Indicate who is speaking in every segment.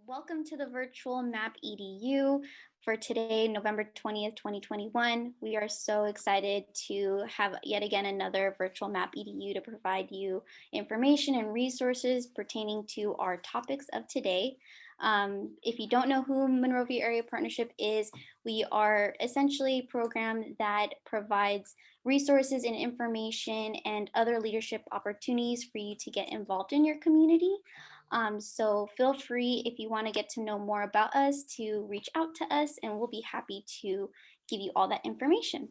Speaker 1: Welcome to the virtual MAP-edu for today, November 20th, 2021. We are so excited to have yet again another virtual MAP-edu to provide you information and resources pertaining to our topics of today. If you don't know who Monrovia Area Partnership is, we are essentially a program that provides resources and information and other leadership opportunities for you to get involved in your community. So feel free, if you want to get to know more about us, to reach out to us and we'll be happy to give you all that information.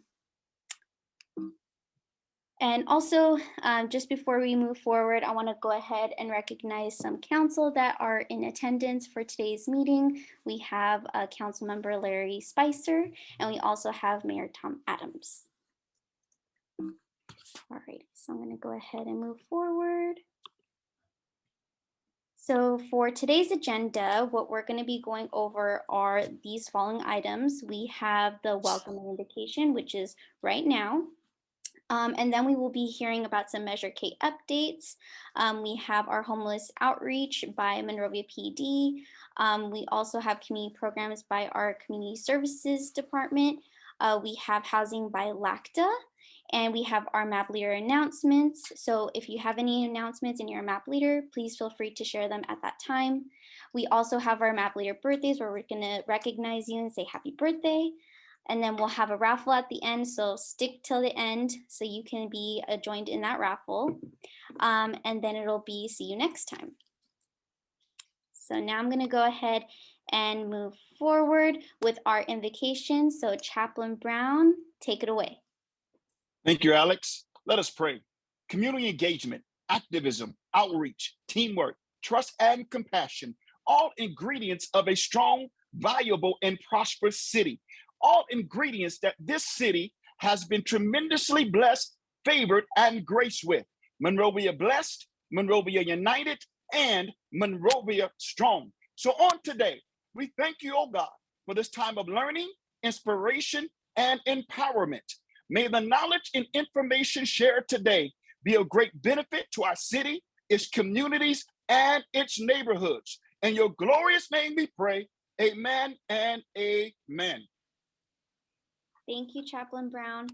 Speaker 1: And also, just before we move forward, I want to go ahead and recognize some council that are in attendance for today's meeting. We have Council Member Larry Spicer, and we also have Mayor Tom Adams. All right, so I'm going to go ahead and move forward. So for today's agenda, what we're going to be going over are these following items. We have the welcome and invocation, which is right now. And then we will be hearing about some Measure K updates. We have our homeless outreach by Monrovia PD. We also have community programs by our community services department. We have housing by LACDA. And we have our MAP leader announcements. So if you have any announcements and you're a MAP leader, please feel free to share them at that time. We also have our MAP leader birthdays where we're gonna recognize you and say happy birthday. And then we'll have a raffle at the end. So stick till the end so you can be joined in that raffle. And then it'll be see you next time. So now I'm gonna go ahead and move forward with our invocation. So Chaplain Brown, take it away.
Speaker 2: Thank you, Alex. Let us pray. Community engagement, activism, outreach, teamwork, trust, and compassion, all ingredients of a strong, valuable, and prosperous city. All ingredients that this city has been tremendously blessed, favored, and graced with. Monrovia blessed, Monrovia united, and Monrovia strong. So on today, we thank you, oh God, for this time of learning, inspiration, and empowerment. May the knowledge and information shared today be of great benefit to our city, its communities, and its neighborhoods. In your glorious name we pray, amen and amen.
Speaker 1: Thank you, Chaplain Brown.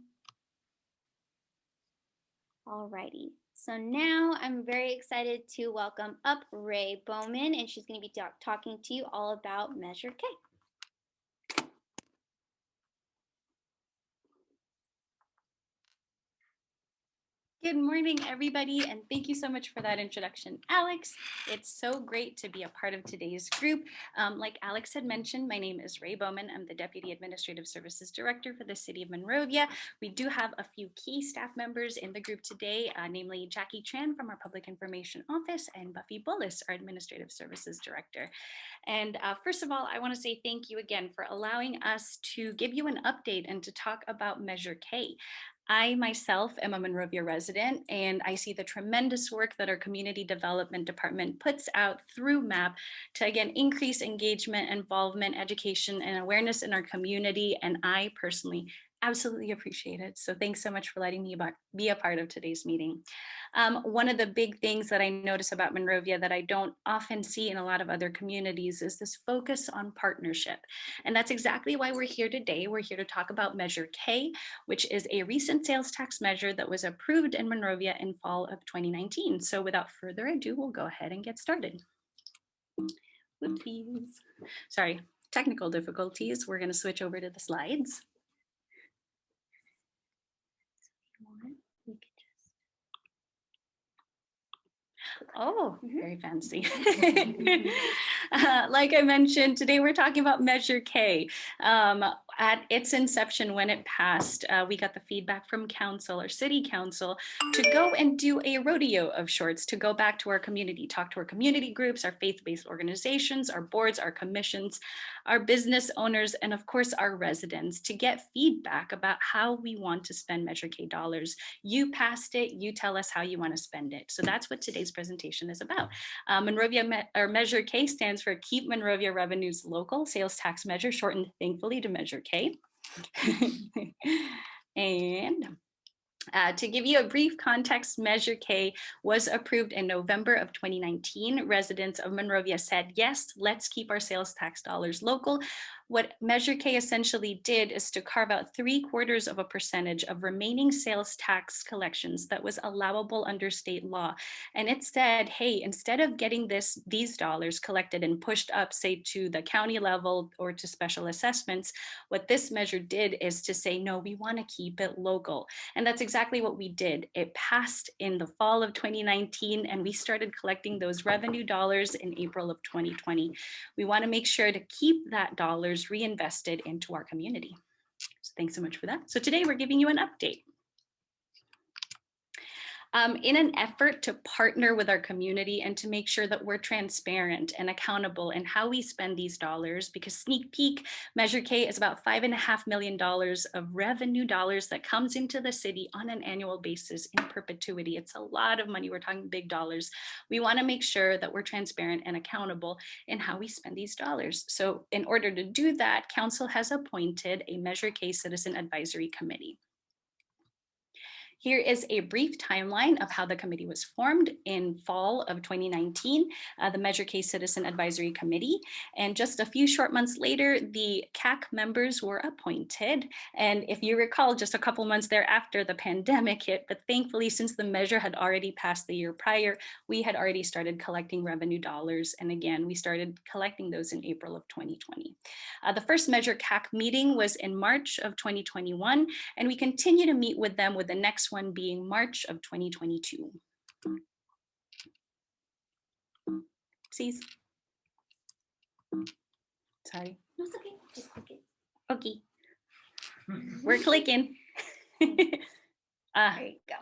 Speaker 1: All righty. So now I'm very excited to welcome up Ray Bowman, and she's going to be talking to you all about Measure K.
Speaker 3: Good morning, everybody, and thank you so much for that introduction, Alex. It's so great to be a part of today's group. Like Alex had mentioned, my name is Ray Bowman. I'm the Deputy Administrative Services Director for the City of Monrovia. We do have a few key staff members in the group today, namely Jackie Tran from our Public Information Office and Buffy Bullis, our Administrative Services Director. And first of all, I want to say thank you again for allowing us to give you an update and to talk about Measure K. I myself am a Monrovia resident, and I see the tremendous work that our community development department puts out through MAP to, again, increase engagement, involvement, education, and awareness in our community. And I personally absolutely appreciate it. So thanks so much for letting me be a part of today's meeting. One of the big things that I notice about Monrovia that I don't often see in a lot of other communities is this focus on partnership. And that's exactly why we're here today. We're here to talk about Measure K, which is a recent sales tax measure that was approved in Monrovia in fall of 2019. So without further ado, we'll go ahead and get started. Whoopsies. Sorry, technical difficulties. We're going to switch over to the slides. Oh, very fancy. Like I mentioned, today we're talking about Measure K. At its inception, when it passed, we got the feedback from council or city council to go and do a rodeo of sorts, to go back to our community, talk to our community groups, our faith-based organizations, our boards, our commissions, our business owners, and of course our residents, to get feedback about how we want to spend Measure K dollars. You passed it, you tell us how you want to spend it. So that's what today's presentation is about. Measure K stands for Keep Monrovia Revenues Local, sales tax measure, shortened thankfully to Measure K. And To give you a brief context, Measure K was approved in November of 2019. Residents of Monrovia said, yes, let's keep our sales tax dollars local. What Measure K essentially did is to carve out 0.75% of remaining sales tax collections that was allowable under state law. And it said, hey, instead of getting these dollars collected and pushed up, say, to the county level or to special assessments, what this measure did is to say, no, we want to keep it local. And that's exactly what we did. It passed in the fall of 2019, and we started collecting those revenue dollars in April of 2020. We want to make sure to keep that dollars reinvested into our community. So thanks so much for that. So today we're giving you an update. In an effort to partner with our community and to make sure that we're transparent and accountable in how we spend these dollars, because sneak peek, Measure K is about $5.5 million of revenue dollars that comes into the city on an annual basis in perpetuity. It's a lot of money. We're talking big dollars. We want to make sure that we're transparent and accountable in how we spend these dollars. So in order to do that, Council has appointed a Measure K Citizen Advisory Committee. Here is a brief timeline of how the committee was formed in fall of 2019, the Measure K Citizen Advisory Committee. And just a few short months later, the CAC members were appointed. And if you recall, just a couple months thereafter, the pandemic hit, but thankfully, since the measure had already passed the year prior, we had already started collecting revenue dollars. And again, we started collecting those in April of 2020. The first Measure CAC meeting was in March of 2021, and we continue to meet with them, with the next one being March of 2022. Oopsies. Sorry.
Speaker 1: No, it's okay. Just click it.
Speaker 3: Okay. We're clicking.
Speaker 1: There you go.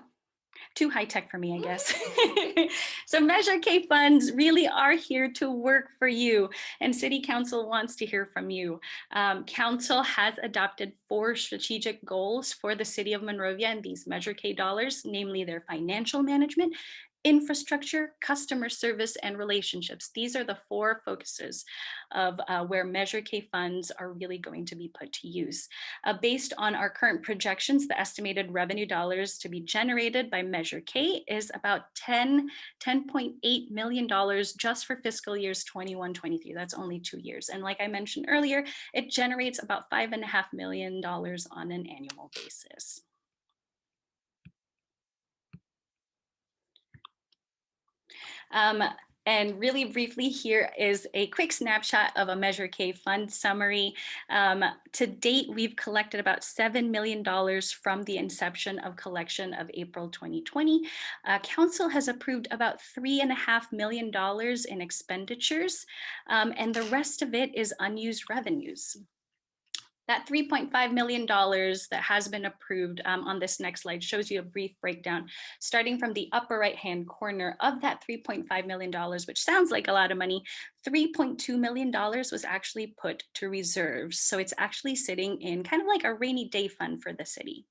Speaker 3: Too high tech for me, I guess. So Measure K funds really are here to work for you, and City Council wants to hear from you. Council has adopted 4 strategic goals for the City of Monrovia and these Measure K dollars, namely their financial management, infrastructure, customer service, and relationships. These are the 4 focuses of where Measure K funds are really going to be put to use. Based on our current projections, the estimated revenue dollars to be generated by Measure K is about $10.8 million just for fiscal years 21-23. That's only 2 years. And like I mentioned earlier, it generates about $5.5 million on an annual basis. And really briefly, here is a quick snapshot of a Measure K fund summary. To date, we've collected about $7 million from the inception of collection of April 2020. Council has approved about $3.5 million in expenditures, and the rest of it is unused revenues. That $3.5 million that has been approved on this next slide shows you a brief breakdown, starting from the upper right-hand corner of that $3.5 million, which sounds like a lot of money. $3.2 million was actually put to reserves. So it's actually sitting in kind of like a rainy day fund for the city.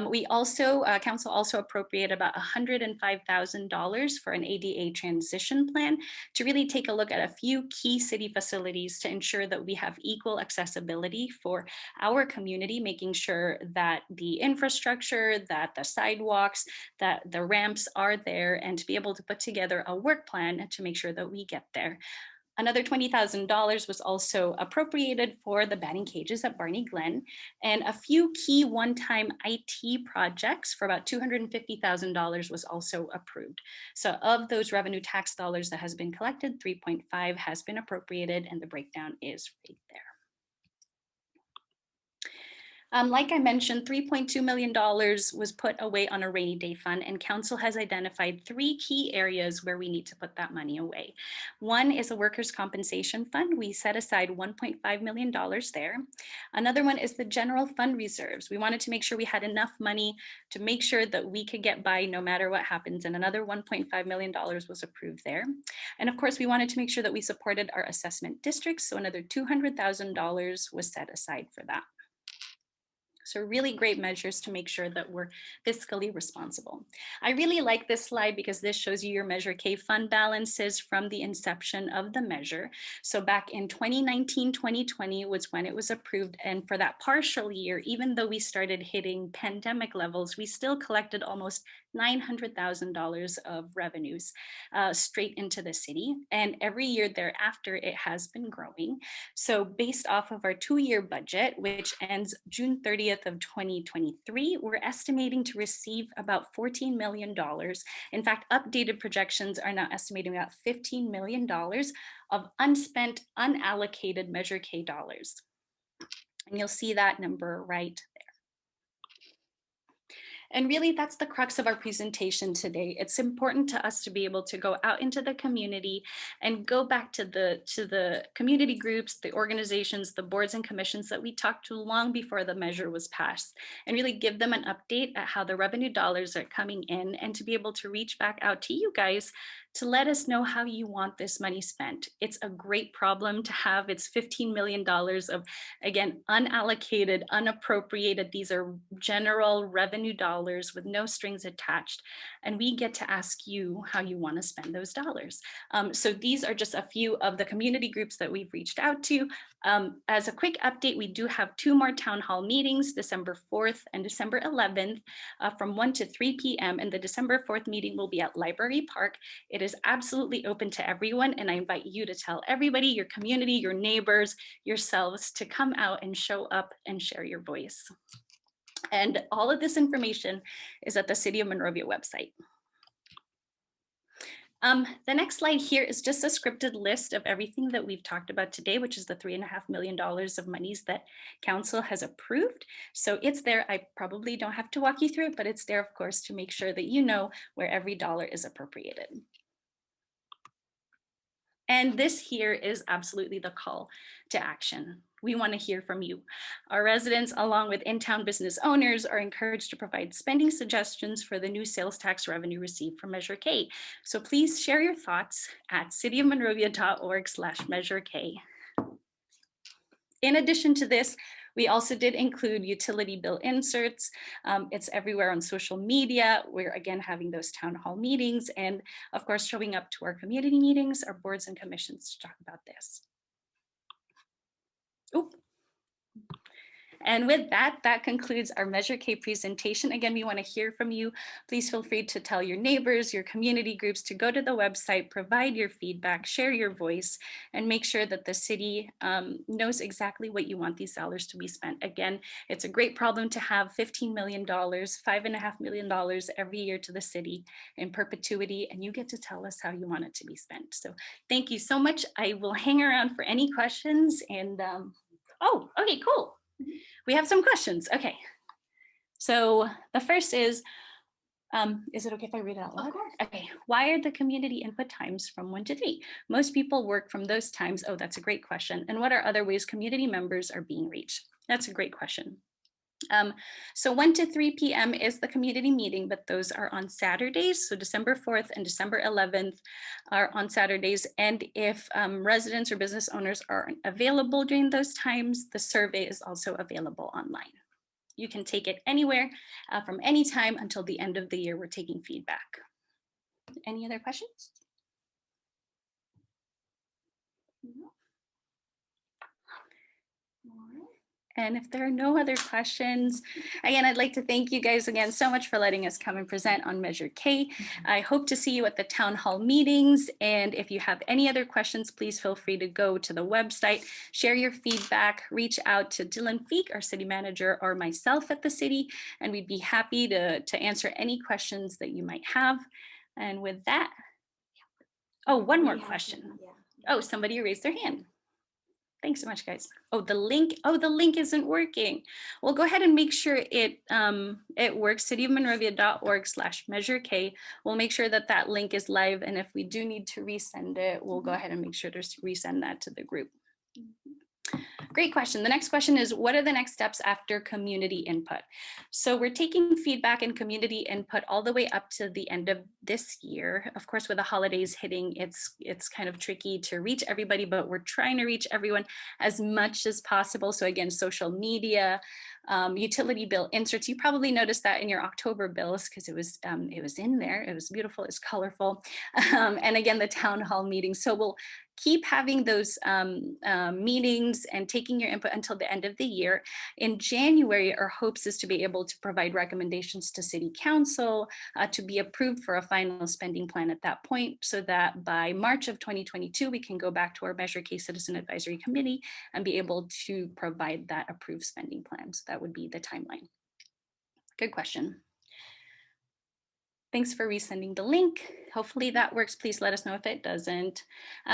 Speaker 3: We also, Council also appropriated about $105,000 for an ADA transition plan to really take a look at a few key city facilities to ensure that we have equal accessibility for our community, making sure that the infrastructure, that the sidewalks, that the ramps are there, and to be able to put together a work plan to make sure that we get there. Another $20,000 was also appropriated for the batting cages at Barney Glen, and a few key one-time IT projects for about $250,000 was also approved. So of those revenue tax dollars that has been collected, 3.5 has been appropriated, and the breakdown is right there. Like I mentioned, $3.2 million was put away on a rainy day fund, and Council has identified 3 key areas where we need to put that money away. One is a workers' compensation fund. We set aside $1.5 million there. Another one is the general fund reserves. We wanted to make sure we had enough money to make sure that we could get by no matter what happens, and another $1.5 million was approved there. And of course, we wanted to make sure that we supported our assessment districts, so another $200,000 was set aside for that. So really great measures to make sure that we're fiscally responsible. I really like this slide because this shows you your Measure K fund balances from the inception of the measure. So back in 2019, 2020 was when it was approved. And for that partial year, even though we started hitting pandemic levels, we still collected almost $900,000 of revenues straight into the city. And every year thereafter, it has been growing. So based off of our 2-year budget, which ends June 30th of 2023, we're estimating to receive about $14 million. In fact, updated projections are now estimating about $15 million of unspent, unallocated Measure K dollars. And you'll see that number right there. And really, that's the crux of our presentation today. It's important to us to be able to go out into the community and go back to the community groups, the organizations, the boards and commissions that we talked to long before the measure was passed, and really give them an update at how the revenue dollars are coming in, and to be able to reach back out to you guys to let us know how you want this money spent. It's a great problem to have. It's $15 million of, again, unallocated, unappropriated. These are general revenue dollars with no strings attached. And we get to ask you how you want to spend those dollars. So these are just a few of the community groups that we've reached out to. As a quick update, we do have 2 more town hall meetings, December 4th and December 11th from 1 to 3 p.m. And the December 4th meeting will be at Library Park. It is absolutely open to everyone. And I invite you to tell everybody, your community, your neighbors, yourselves to come out and show up and share your voice. And all of this information is at the City of Monrovia website. The next slide here is just a scripted list of everything that we've talked about today, which is the $3.5 million of monies that council has approved. So it's there. I probably don't have to walk you through it, but it's there, of course, to make sure that you know where every dollar is appropriated. And this here is absolutely the call to action. We want to hear from you. Our residents, along with in-town business owners, are encouraged to provide spending suggestions for the new sales tax revenue received from Measure K. So please share your thoughts at cityofmonrovia.org/Measure K. In addition to this, we also did include utility bill inserts. It's everywhere on social media. We're again having those town hall meetings and of course showing up to our community meetings, our boards and commissions to talk about this. Oop. And with that, that concludes our Measure K presentation. Again, we want to hear from you. Please feel free to tell your neighbors, your community groups to go to the website, provide your feedback, share your voice, and make sure that the city knows exactly what you want these dollars to be spent. Again, it's a great problem to have $15 million, $5.5 million every year to the city in perpetuity, and you get to tell us how you want it to be spent. So thank you so much. I will hang around for any questions and, oh, okay, cool. We have some questions. Okay. So the first is it okay if I read it out loud? Of course. Okay. Why are the community input times from 1 to 3? Most people work from those times. Oh, that's a great question. And what are other ways community members are being reached? That's a great question. So 1 to 3 p.m. is the community meeting, but those are on Saturdays. So December 4th and December 11th are on Saturdays. And if residents or business owners aren't available during those times, the survey is also available online. You can take it anywhere from any time until the end of the year. We're taking feedback. Any other questions? No. And if there are no other questions, again, I'd like to thank you guys again so much for letting us come and present on Measure K. I hope to see you at the town hall meetings. And if you have any other questions, please feel free to go to the website, share your feedback, reach out to Dylan Feek, our city manager, or myself at the city, and we'd be happy to answer any questions that you might have. And with that, oh, one more question. Oh, somebody raised their hand. Thanks so much, guys. Oh, the link isn't working. Well, go ahead and make sure it works, cityofmonrovia.org/Measure K. We'll make sure that that link is live. And if we do need to resend it, we'll go ahead and make sure to resend that to the group. Great question. The next question is, what are the next steps after community input? So we're taking feedback and community input all the way up to the end of this year. Of course, with the holidays hitting, it's kind of tricky to reach everybody, but we're trying to reach everyone as much as possible. So again, social media, utility bill inserts. You probably noticed that in your October bills because it was in there. It was beautiful. It's colorful. And again, the town hall meetings. So we'll keep having those meetings and taking your input until the end of the year. In January, our hopes is to be able to provide recommendations to City Council to be approved for a final spending plan at that point, so that by March of 2022, we can go back to our Measure K Citizen Advisory Committee and be able to provide that approved spending plan. So that would be the timeline. Good question. Thanks for resending the link. Hopefully that works. Please let us know if it doesn't.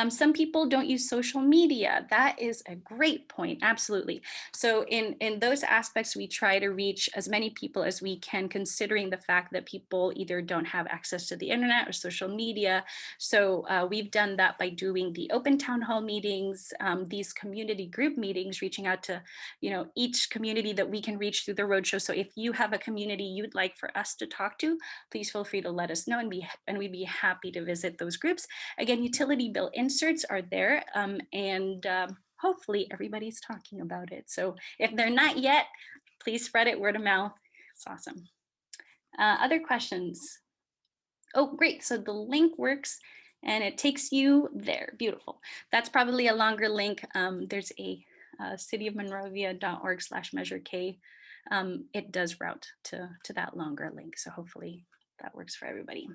Speaker 3: Some people don't use social media. That is a great point, absolutely. So in those aspects, we try to reach as many people as we can, considering the fact that people either don't have access to the internet or social media. So we've done that by doing the open town hall meetings, these community group meetings, reaching out to each community that we can reach through the roadshow. So if you have a community you'd like for us to talk to, please feel free to let us know, and we'd be happy to visit those groups. Again, utility bill inserts are there, and hopefully everybody's talking about it. So if they're not yet, please spread it word of mouth. It's awesome. Other questions? Oh, great. So the link works and it takes you there. Beautiful. That's probably a longer link. There's a cityofmonrovia.org/measure-K. It does route to that longer link. So hopefully that works for everybody.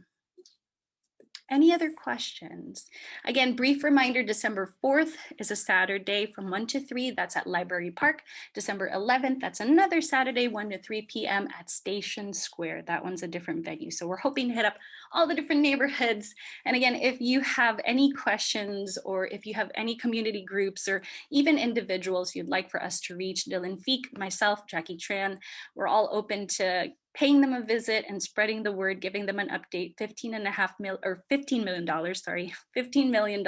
Speaker 3: Any other questions? Again, brief reminder, December 4th is a Saturday from 1 to 3. That's at Library Park. December 11th, that's another Saturday, 1 to 3 p.m. at Station Square. That one's a different venue. So we're hoping to hit up all the different neighborhoods. And again, if you have any questions, or if you have any community groups or even individuals you'd like for us to reach, Dylan Feek, myself, Jackie Tran, we're all open to paying them a visit and spreading the word, giving them an update. $15 million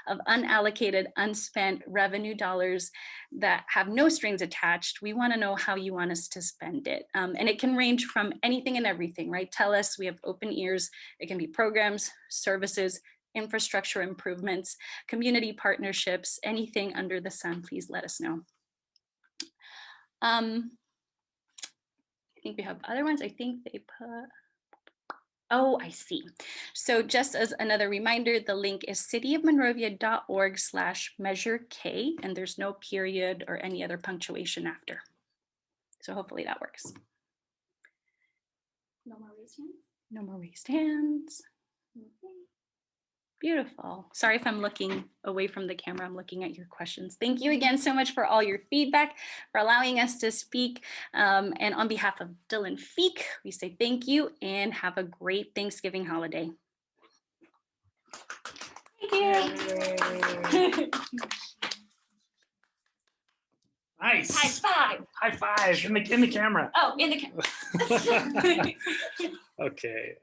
Speaker 3: of unallocated, unspent revenue dollars that have no strings attached. We want to know how you want us to spend it. And it can range from anything and everything, right? Tell us, we have open ears. It can be programs, services, infrastructure improvements, community partnerships, anything under the sun, please let us know. I think we have other ones. I think they put, oh, I see. So just as another reminder, the link is cityofmonrovia.org/measure-K, and there's no period or any other punctuation after. So hopefully that works. No more raised hands? No more raised hands. Okay. Beautiful. Sorry if I'm looking away from the camera. I'm looking at your questions. Thank you again so much for all your feedback, for allowing us to speak. And on behalf of Dylan Feek, we say thank you and have a great Thanksgiving holiday. Thank you.
Speaker 4: Nice.
Speaker 3: High five.
Speaker 4: High five in the camera.
Speaker 3: Oh, in the camera.
Speaker 4: Okay.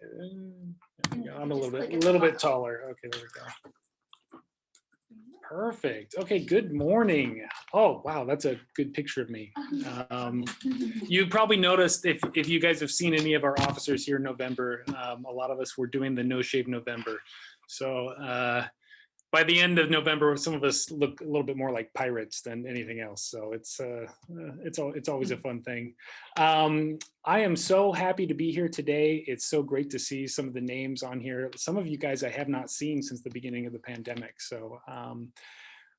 Speaker 4: I'm a little bit taller. Okay, there we go. Perfect. Okay, good morning. Oh, wow, that's a good picture of me. You probably noticed, if you guys have seen any of our officers here in November, a lot of us were doing the No Shave November. So by the end of November, some of us look a little bit more like pirates than anything else. So it's always a fun thing. I am so happy to be here today. It's so great to see some of the names on here. Some of you guys I have not seen since the beginning of the pandemic. So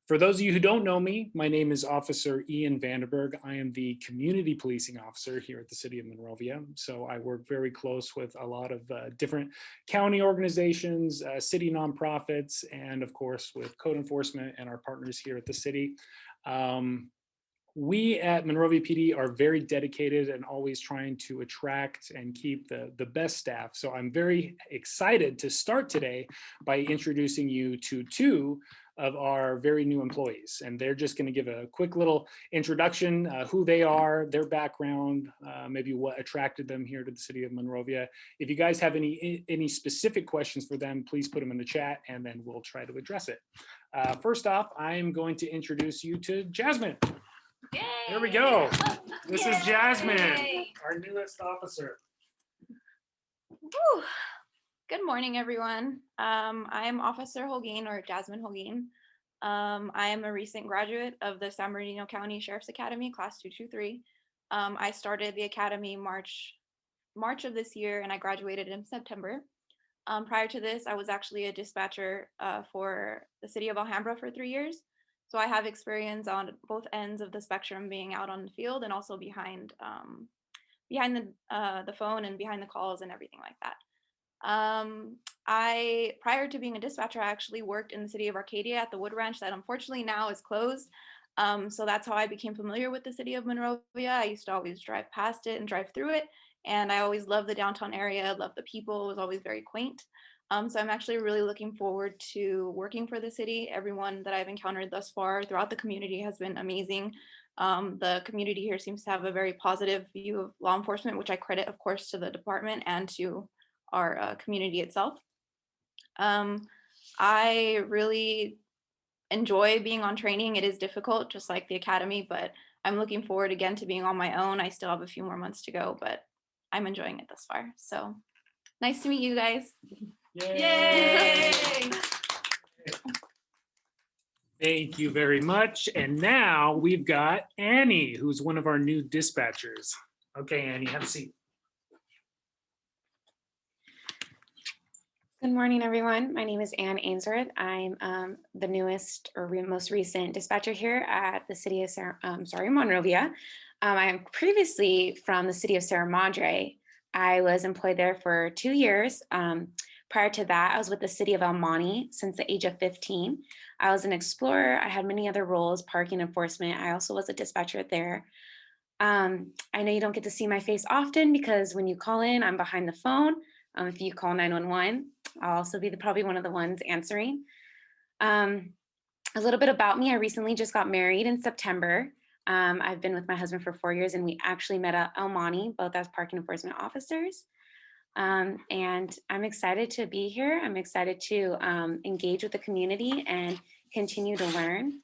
Speaker 4: for those of you who don't know me, my name is Officer Ian Vandenberg. I am the Community Policing Officer here at the City of Monrovia. So I work very close with a lot of different county organizations, city nonprofits, and of course with code enforcement and our partners here at the city. We at Monrovia PD are very dedicated and always trying to attract and keep the best staff. So I'm very excited to start today by introducing you to two of our very new employees. And they're just going to give a quick little introduction, who they are, their background, maybe what attracted them here to the City of Monrovia. If you guys have any specific questions for them, please put them in the chat and then we'll try to address it. First off, I'm going to introduce you to Jasmine.
Speaker 3: Yay!
Speaker 4: There we go. This is Jasmine,
Speaker 3: Yay!
Speaker 4: our newest officer.
Speaker 5: Whew. Good morning, everyone. I'm Officer Holguin, or Jasmine Holguin. I am a recent graduate of the San Bernardino County Sheriff's Academy, Class 223. I started the academy March of this year, and I graduated in September. Prior to this, I was actually a dispatcher for the city of Alhambra for 3 years. So I have experience on both ends of the spectrum, being out on the field and also behind the phone and behind the calls and everything like that. Prior to being a dispatcher, I actually worked in the city of Arcadia at the Wood Ranch that unfortunately now is closed. So that's how I became familiar with the city of Monrovia. I used to always drive past it and drive through it. And I always loved the downtown area, loved the people, it was always very quaint. So I'm actually really looking forward to working for the city. Everyone that I've encountered thus far throughout the community has been amazing. The community here seems to have a very positive view of law enforcement, which I credit, of course, to the department and to our community itself. I really enjoy being on training. It is difficult, just like the academy, but I'm looking forward again to being on my own. I still have a few more months to go, but I'm enjoying it thus far. So nice to meet you guys.
Speaker 4: Yay!
Speaker 3: Yay!
Speaker 4: Thank you very much. And now we've got Annie, who's one of our new dispatchers. Okay, Annie, have a seat.
Speaker 6: Good morning, everyone. My name is Ann Ainsworth. I'm the newest or most recent dispatcher here at the city of Monrovia. I am previously from the city of Sierra Madre. I was employed there for 2 years. Prior to that, I was with the city of El Monte since the age of 15. I was an explorer. I had many other roles, parking enforcement. I also was a dispatcher there. I know you don't get to see my face often because when you call in, I'm behind the phone. If you call 911, I'll also be probably one of the ones answering. A little bit about me, I recently just got married in September. I've been with my husband for 4 years, and we actually met at El Monte, both as parking enforcement officers. And I'm excited to be here. I'm excited to engage with the community and continue to learn.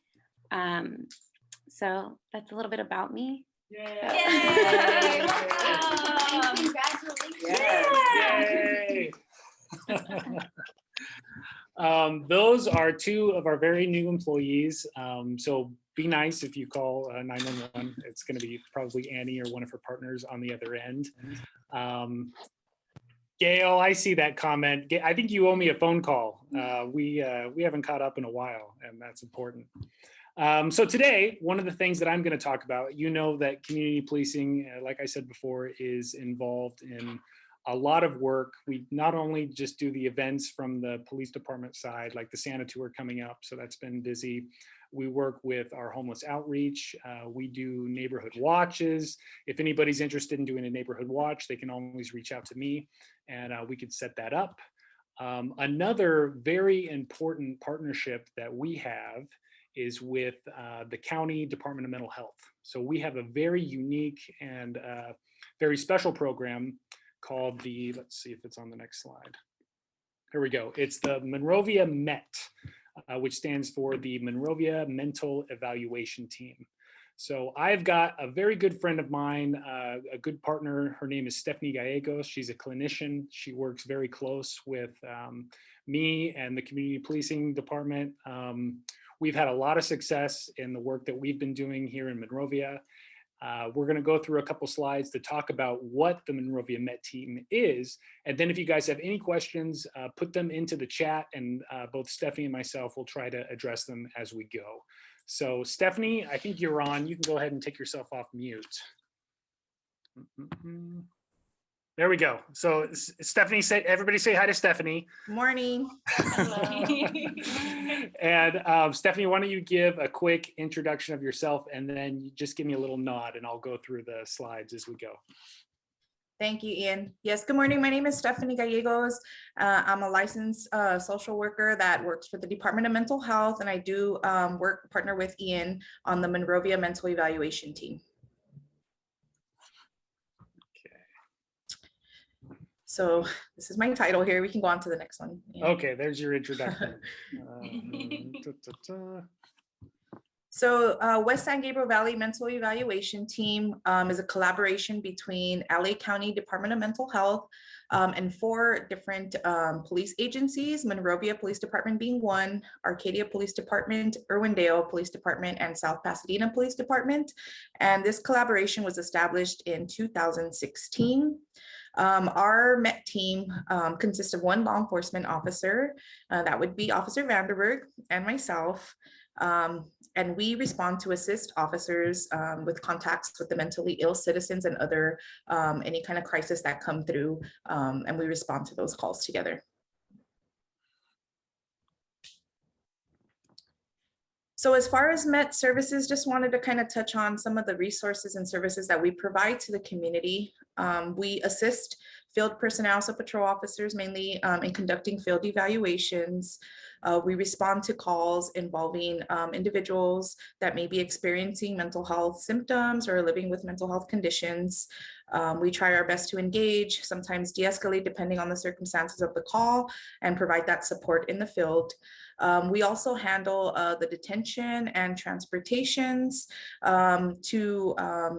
Speaker 6: So that's a little bit about me.
Speaker 4: Yay!
Speaker 3: Yay! Welcome!
Speaker 4: Yay! Those are two of our very new employees. So be nice if you call 911. It's going to be probably Annie or one of her partners on the other end. Gail, I see that comment. I think you owe me a phone call. We haven't caught up in a while, and that's important. So today, one of the things that I'm going to talk about, you know that community policing, like I said before, is involved in a lot of work. We not only just do the events from the police department side, like the Santa Tour coming up, so that's been busy. We work with our homeless outreach. We do neighborhood watches. If anybody's interested in doing a neighborhood watch, they can always reach out to me and we could set that up. Another very important partnership that we have is with the County Department of Mental Health. So we have a very unique and very special program called the, let's see if it's on the next slide. Here we go. It's the Monrovia MET, which stands for the Monrovia Mental Evaluation Team. So I've got a very good friend of mine, a good partner. Her name is Stephanie Gallegos. She's a clinician. She works very close with me and the community policing department. We've had a lot of success in the work that we've been doing here in Monrovia. We're going to go through a couple slides to talk about what the Monrovia MET team is. And then if you guys have any questions, put them into the chat and both Stephanie and myself will try to address them as we go. So Stephanie, I think you're on. You can go ahead and take yourself off mute. There we go. So Stephanie, everybody say hi to Stephanie.
Speaker 7: Morning.
Speaker 4: And Stephanie, why don't you give a quick introduction of yourself and then you just give me a little nod and I'll go through the slides as we go.
Speaker 7: Thank you, Ian. Yes, good morning. My name is Stephanie Gallegos. I'm a licensed social worker that works for the Department of Mental Health, and I do partner with Ian on the Monrovia Mental Evaluation Team. So this is my title here. We can go on to the next one. Yeah.
Speaker 4: Okay, there's your introduction.
Speaker 7: So West San Gabriel Valley Mental Evaluation Team is a collaboration between LA County Department of Mental Health and 4 different police agencies, Monrovia Police Department being one, Arcadia Police Department, Irwindale Police Department, and South Pasadena Police Department. And this collaboration was established in 2016. Our MET team consists of 1 law enforcement officer, that would be Officer Vanderberg, and myself. And we respond to assist officers with contacts with the mentally ill citizens and other any kind of crisis that come through, and we respond to those calls together. So as far as MET services, just wanted to kind of touch on some of the resources and services that we provide to the community. We assist field personnel, so patrol officers mainly in conducting field evaluations. We respond to calls involving individuals that may be experiencing mental health symptoms or living with mental health conditions. We try our best to engage, sometimes de-escalate depending on the circumstances of the call, and provide that support in the field. We also handle the detention and transportations to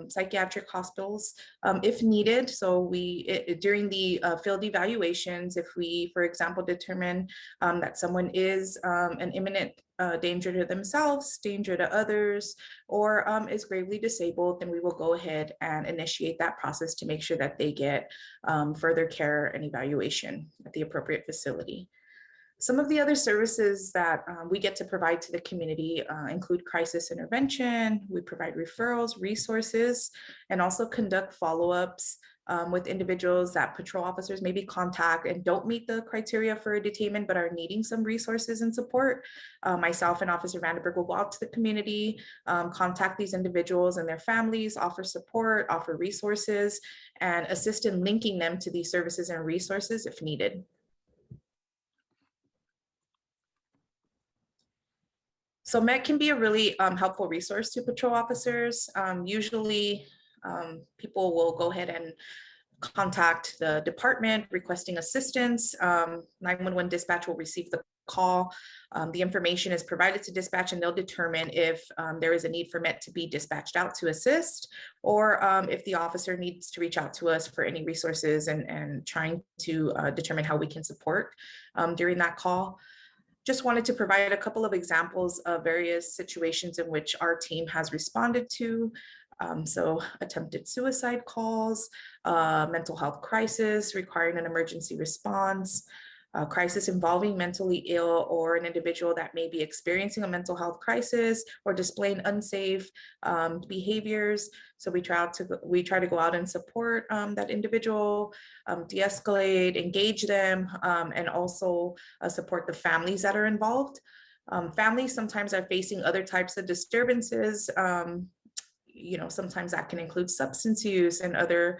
Speaker 7: psychiatric hospitals if needed. So during the field evaluations, if we, for example, determine that someone is an imminent danger to themselves, danger to others, or is gravely disabled, then we will go ahead and initiate that process to make sure that they get further care and evaluation at the appropriate facility. Some of the other services that we get to provide to the community include crisis intervention. We provide referrals, resources, and also conduct follow-ups with individuals that patrol officers maybe contact and don't meet the criteria for a detainment, but are needing some resources and support. Myself and Officer Vanderberg will go out to the community, contact these individuals and their families, offer support, offer resources, and assist in linking them to these services and resources if needed. So MET can be a really helpful resource to patrol officers. Usually people will go ahead and contact the department requesting assistance. 911 dispatch will receive the call. The information is provided to dispatch and they'll determine if there is a need for MET to be dispatched out to assist, or if the officer needs to reach out to us for any resources and trying to determine how we can support during that call. Just wanted to provide a couple of examples of various situations in which our team has responded to. So attempted suicide calls, mental health crisis requiring an emergency response, crisis involving mentally ill or an individual that may be experiencing a mental health crisis or displaying unsafe behaviors. So we try to go out and support that individual, de-escalate, engage them, and also support the families that are involved. Families sometimes are facing other types of disturbances. Sometimes that can include substance use and other,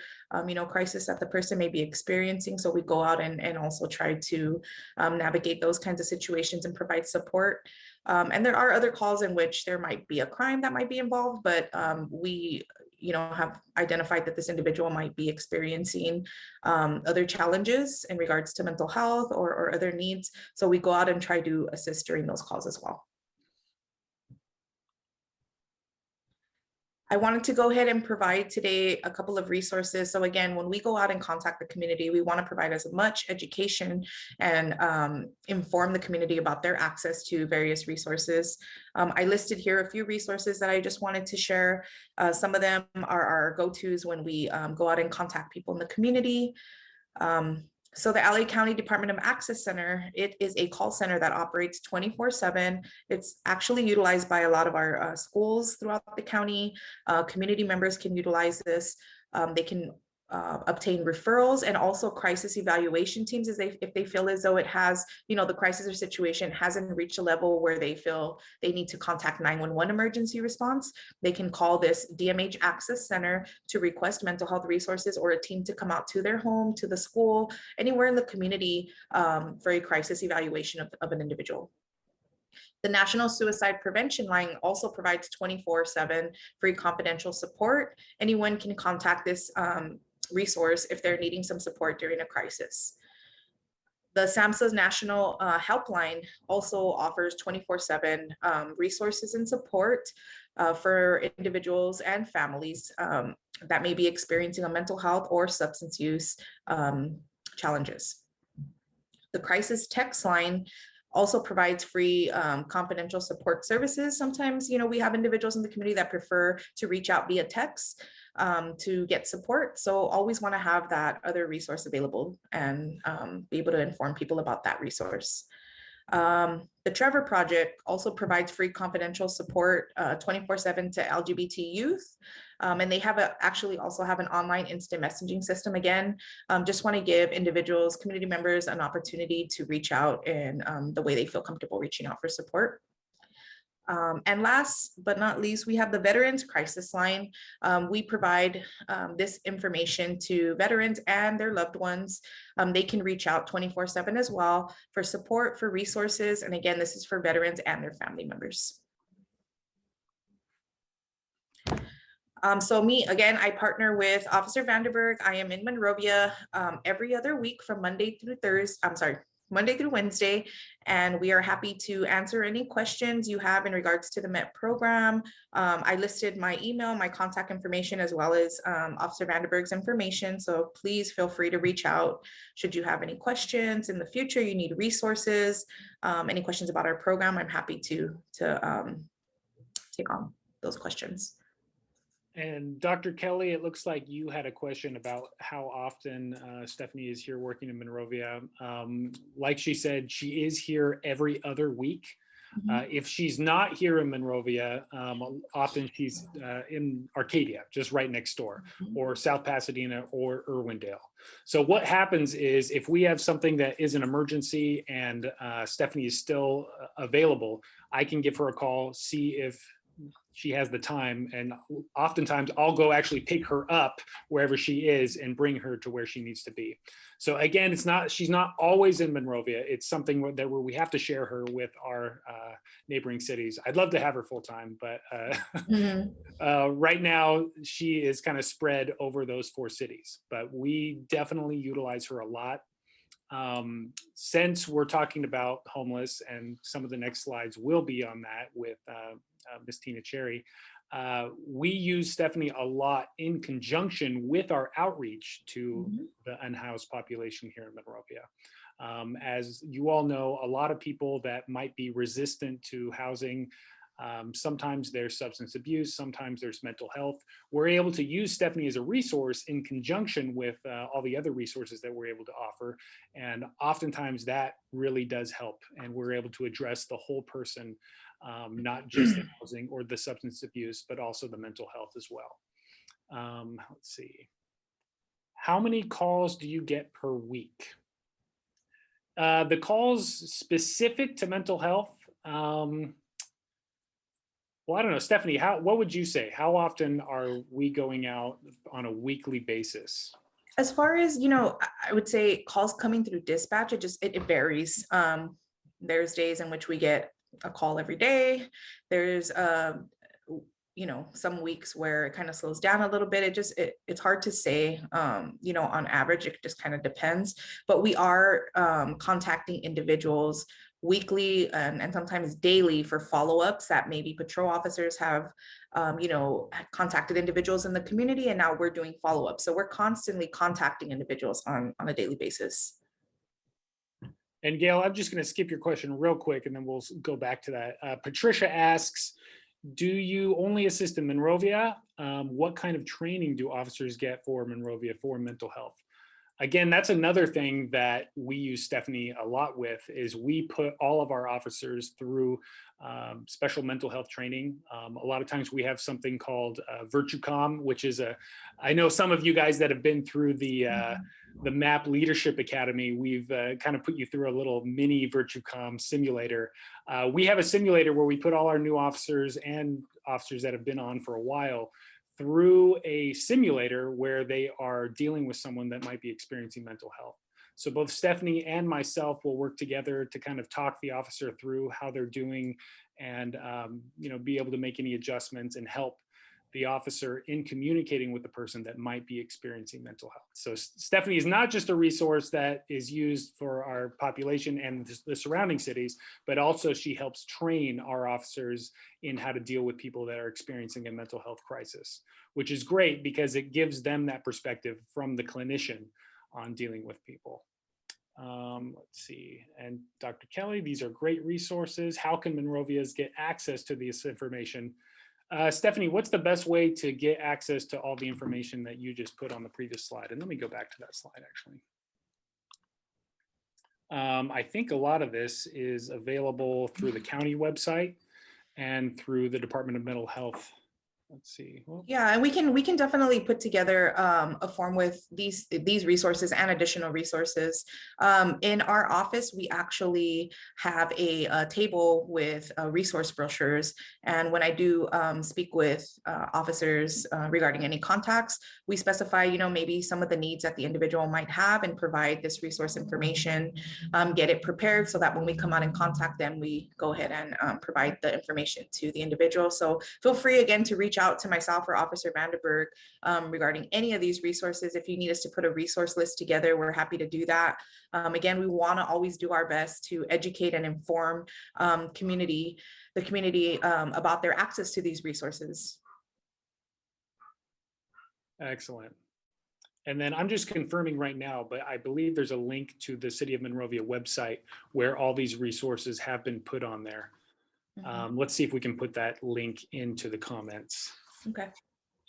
Speaker 7: crisis that the person may be experiencing. So we go out and also try to navigate those kinds of situations and provide support. And there are other calls in which there might be a crime that might be involved, but we have identified that this individual might be experiencing other challenges in regards to mental health or other needs. So we go out and try to assist during those calls as well. I wanted to go ahead and provide today a couple of resources. So again, when we go out and contact the community, we want to provide as much education and inform the community about their access to various resources. I listed here a few resources that I just wanted to share. Some of them are our go-tos when we go out and contact people in the community. So the LA County Department of Access Center, it is a call center that operates 24/7. It's actually utilized by a lot of our schools throughout the county. Community members can utilize this. They can obtain referrals and also crisis evaluation teams if they feel as though it has, the crisis or situation hasn't reached a level where they feel they need to contact 911 emergency response. They can call this DMH Access Center to request mental health resources or a team to come out to their home, to the school, anywhere in the community for a crisis evaluation of an individual. The National Suicide Prevention Line also provides 24/7 free confidential support. Anyone can contact this resource if they're needing some support during a crisis. The SAMHSA's National Helpline also offers 24/7 resources and support for individuals and families that may be experiencing a mental health or substance use challenges. The crisis text line also provides free confidential support services. Sometimes, we have individuals in the community that prefer to reach out via text to get support. So always want to have that other resource available and be able to inform people about that resource. The Trevor Project also provides free confidential support 24/7 to LGBT youth. And they actually also have an online instant messaging system. Again, just want to give individuals, community members an opportunity to reach out in the way they feel comfortable reaching out for support. And last but not least, we have the Veterans Crisis Line. We provide this information to veterans and their loved ones. They can reach out 24/7 as well for support, for resources. And again, this is for veterans and their family members. So me, again, I partner with Officer Vanderberg. I am in Monrovia every other week from Monday through Wednesday, and we are happy to answer any questions you have in regards to the MEP program. I listed my email, my contact information, as well as Officer Vanderberg's information. So please feel free to reach out should you have any questions in the future, you need resources, any questions about our program. I'm happy to take on those questions.
Speaker 4: And Dr. Kelly, it looks like you had a question about how often Stephanie is here working in Monrovia. Like she said, she is here every other week. If she's not here in Monrovia, often she's in Arcadia, just right next door, or South Pasadena or Irwindale. So what happens is if we have something that is an emergency and Stephanie is still available, I can give her a call, see if she has the time, and oftentimes I'll go actually pick her up wherever she is and bring her to where she needs to be. So again, she's not always in Monrovia. It's something where we have to share her with our neighboring cities. I'd love to have her full time, but right now she is kind of spread over those 4 cities, but we definitely utilize her a lot. Since we're talking about homeless, and some of the next slides will be on that with Ms. Tina Cherry, we use Stephanie a lot in conjunction with our outreach to the unhoused population here in Monrovia. As you all know, a lot of people that might be resistant to housing, sometimes there's substance abuse, sometimes there's mental health. We're able to use Stephanie as a resource in conjunction with all the other resources that we're able to offer. And oftentimes that really does help. And we're able to address the whole person, not just the housing or the substance abuse, but also the mental health as well. Let's see. How many calls do you get per week? The calls specific to mental health, well, I don't know, Stephanie, what would you say? How often are we going out on a weekly basis?
Speaker 7: As far as, I would say calls coming through dispatch, it varies. There's days in which we get a call every day. There's, some weeks where it kind of slows down a little bit. It's hard to say, on average, it just kind of depends, but we are contacting individuals weekly and sometimes daily for follow-ups that maybe patrol officers have, contacted individuals in the community, and now we're doing follow-ups. So we're constantly contacting individuals on a daily basis.
Speaker 4: And Gail, I'm just going to skip your question real quick, and then we'll go back to that. Patricia asks, do you only assist in Monrovia? What kind of training do officers get for Monrovia for mental health? Again, that's another thing that we use Stephanie a lot with, is we put all of our officers through special mental health training. A lot of times we have something called VirtueCom, which is I know some of you guys that have been through the MAP Leadership Academy, we've kind of put you through a little mini VirtueCom simulator. We have a simulator where we put all our new officers and officers that have been on for a while through a simulator where they are dealing with someone that might be experiencing mental health. So both Stephanie and myself will work together to kind of talk the officer through how they're doing and be able to make any adjustments and help the officer in communicating with the person that might be experiencing mental health. So Stephanie is not just a resource that is used for our population and the surrounding cities, but also she helps train our officers in how to deal with people that are experiencing a mental health crisis, which is great because it gives them that perspective from the clinician on dealing with people. Let's see, and Dr. Kelly, these are great resources. How can Monrovians get access to this information? Stephanie, what's the best way to get access to all the information that you just put on the previous slide? And let me go back to that slide, actually. I think a lot of this is available through the county website and through the Department of Mental Health. Let's see. Well,
Speaker 7: yeah, and we can definitely put together a form with these resources and additional resources. In our office, we actually have a table with resource brochures. And when I do speak with officers regarding any contacts, we specify, maybe some of the needs that the individual might have and provide this resource information, get it prepared so that when we come out and contact them, we go ahead and provide the information to the individual. So feel free again to reach out to myself or Officer Vanderberg regarding any of these resources. If you need us to put a resource list together, we're happy to do that. Again, we want to always do our best to educate and inform the community about their access to these resources.
Speaker 4: excellent. And then I'm just confirming right now, but I believe there's a link to the City of Monrovia website where all these resources have been put on there. Let's see if we can put that link into the comments.
Speaker 7: Okay.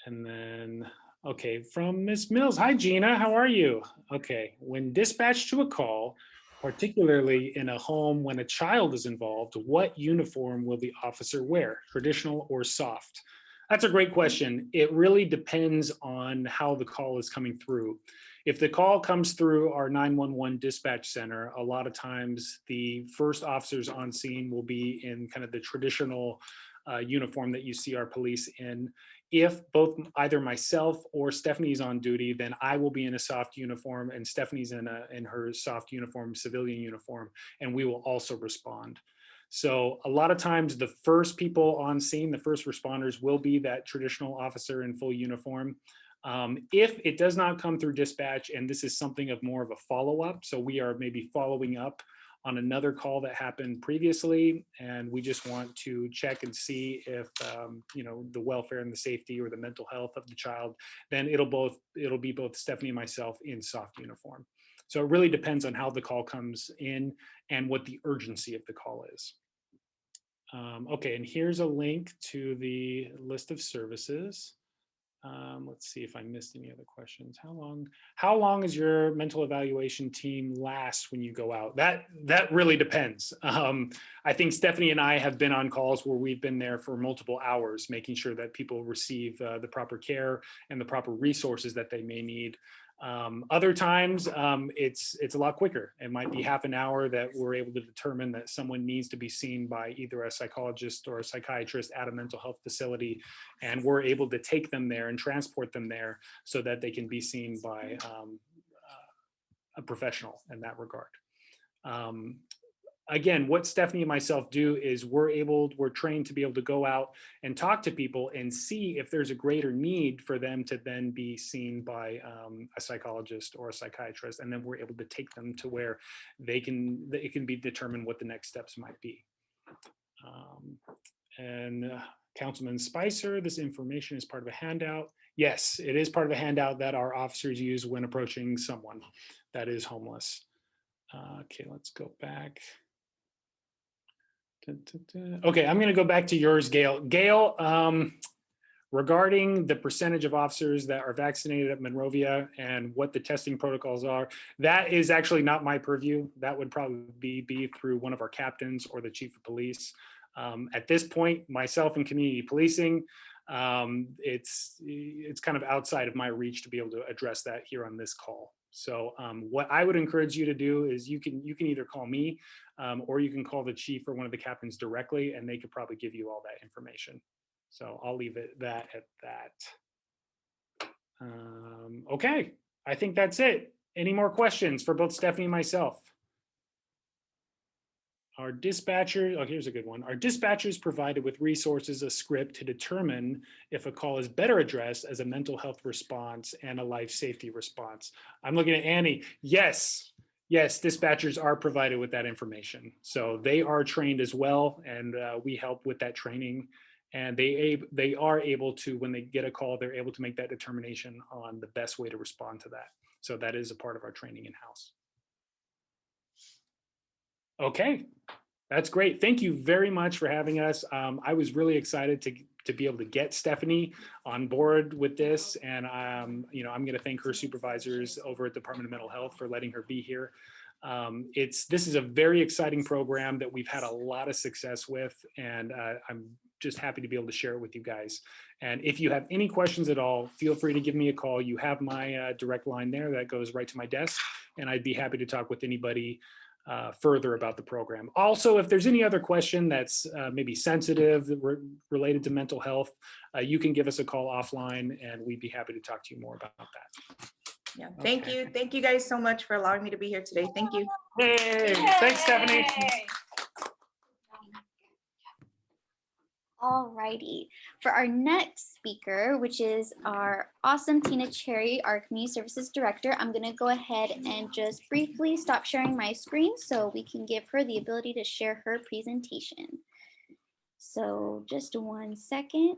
Speaker 4: And then, okay, from Ms. Mills. Hi, Gina, how are you? Okay, when dispatched to a call, particularly in a home when a child is involved, what uniform will the officer wear, traditional or soft? That's a great question. It really depends on how the call is coming through. If the call comes through our 911 dispatch center, a lot of times the first officers on scene will be in kind of the traditional uniform that you see our police in. If both either myself or Stephanie's on duty, then I will be in a soft uniform and Stephanie's in her soft uniform, civilian uniform, and we will also respond. So a lot of times the first people on scene, the first responders will be that traditional officer in full uniform. If it does not come through dispatch and this is something of more of a follow-up, so we are maybe following up on another call that happened previously, and we just want to check and see if the welfare and the safety or the mental health of the child, then it'll be both Stephanie and myself in soft uniform. So it really depends on how the call comes in and what the urgency of the call is. Okay, and here's a link to the list of services. Let's see if I missed any other questions. How long is your mental evaluation team last when you go out? That really depends. I think Stephanie and I have been on calls where we've been there for multiple hours, making sure that people receive the proper care and the proper resources that they may need. Other times, it's a lot quicker. It might be half an hour that we're able to determine that someone needs to be seen by either a psychologist or a psychiatrist at a mental health facility, and we're able to take them there and transport them there so that they can be seen by a professional in that regard. Again, what Stephanie and myself do is we're trained to be able to go out and talk to people and see if there's a greater need for them to then be seen by a psychologist or a psychiatrist, and then we're able to take them to where it can be determined what the next steps might be. Councilman Spicer, this information is part of a handout. Yes, it is part of a handout that our officers use when approaching someone that is homeless. Okay, let's go back. Okay, I'm going to go back to yours, Gail. Gail, regarding the percentage of officers that are vaccinated at Monrovia and what the testing protocols are, that is actually not my purview. That would probably be through one of our captains or the chief of police. At this point, myself and community policing, it's kind of outside of my reach to be able to address that here on this call. So what I would encourage you to do is you can either call me or you can call the chief or one of the captains directly, and they could probably give you all that information. So I'll leave it at that. Okay, I think that's it. Any more questions for both Stephanie and myself? Our dispatcher, oh, here's a good one. Our dispatchers provided with resources a script to determine if a call is better addressed as a mental health response and a life safety response. I'm looking at Annie. Yes, yes, dispatchers are provided with that information. So they are trained as well, and we help with that training. And they are able to, when they get a call, they're able to make that determination on the best way to respond to that. So that is a part of our training in-house. Okay, that's great. Thank you very much for having us. I was really excited to be able to get Stephanie on board with this, and you know, I'm going to thank her supervisors over at the Department of Mental Health for letting her be here. This is a very exciting program that we've had a lot of success with, and I'm just happy to be able to share it with you guys. And if you have any questions at all, feel free to give me a call. You have my direct line there that goes right to my desk, and I'd be happy to talk with anybody further about the program. Also, if there's any other question that's maybe sensitive, related to mental health, you can give us a call offline and we'd be happy to talk to you more about that.
Speaker 7: Yeah, thank you. Thank you guys so much for allowing me to be here today. Thank you.
Speaker 4: Hey, thanks, Stephanie.
Speaker 1: Alrighty, for our next speaker, which is our awesome Tina Cherry, our Community Services Director, I'm gonna go ahead and just briefly stop sharing my screen so we can give her the ability to share her presentation. So just 1 second.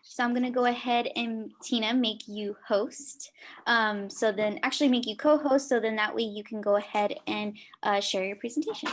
Speaker 1: So I'm gonna go ahead and, Tina, make you host. So then actually make you co-host, so then that way you can go ahead and share your presentation.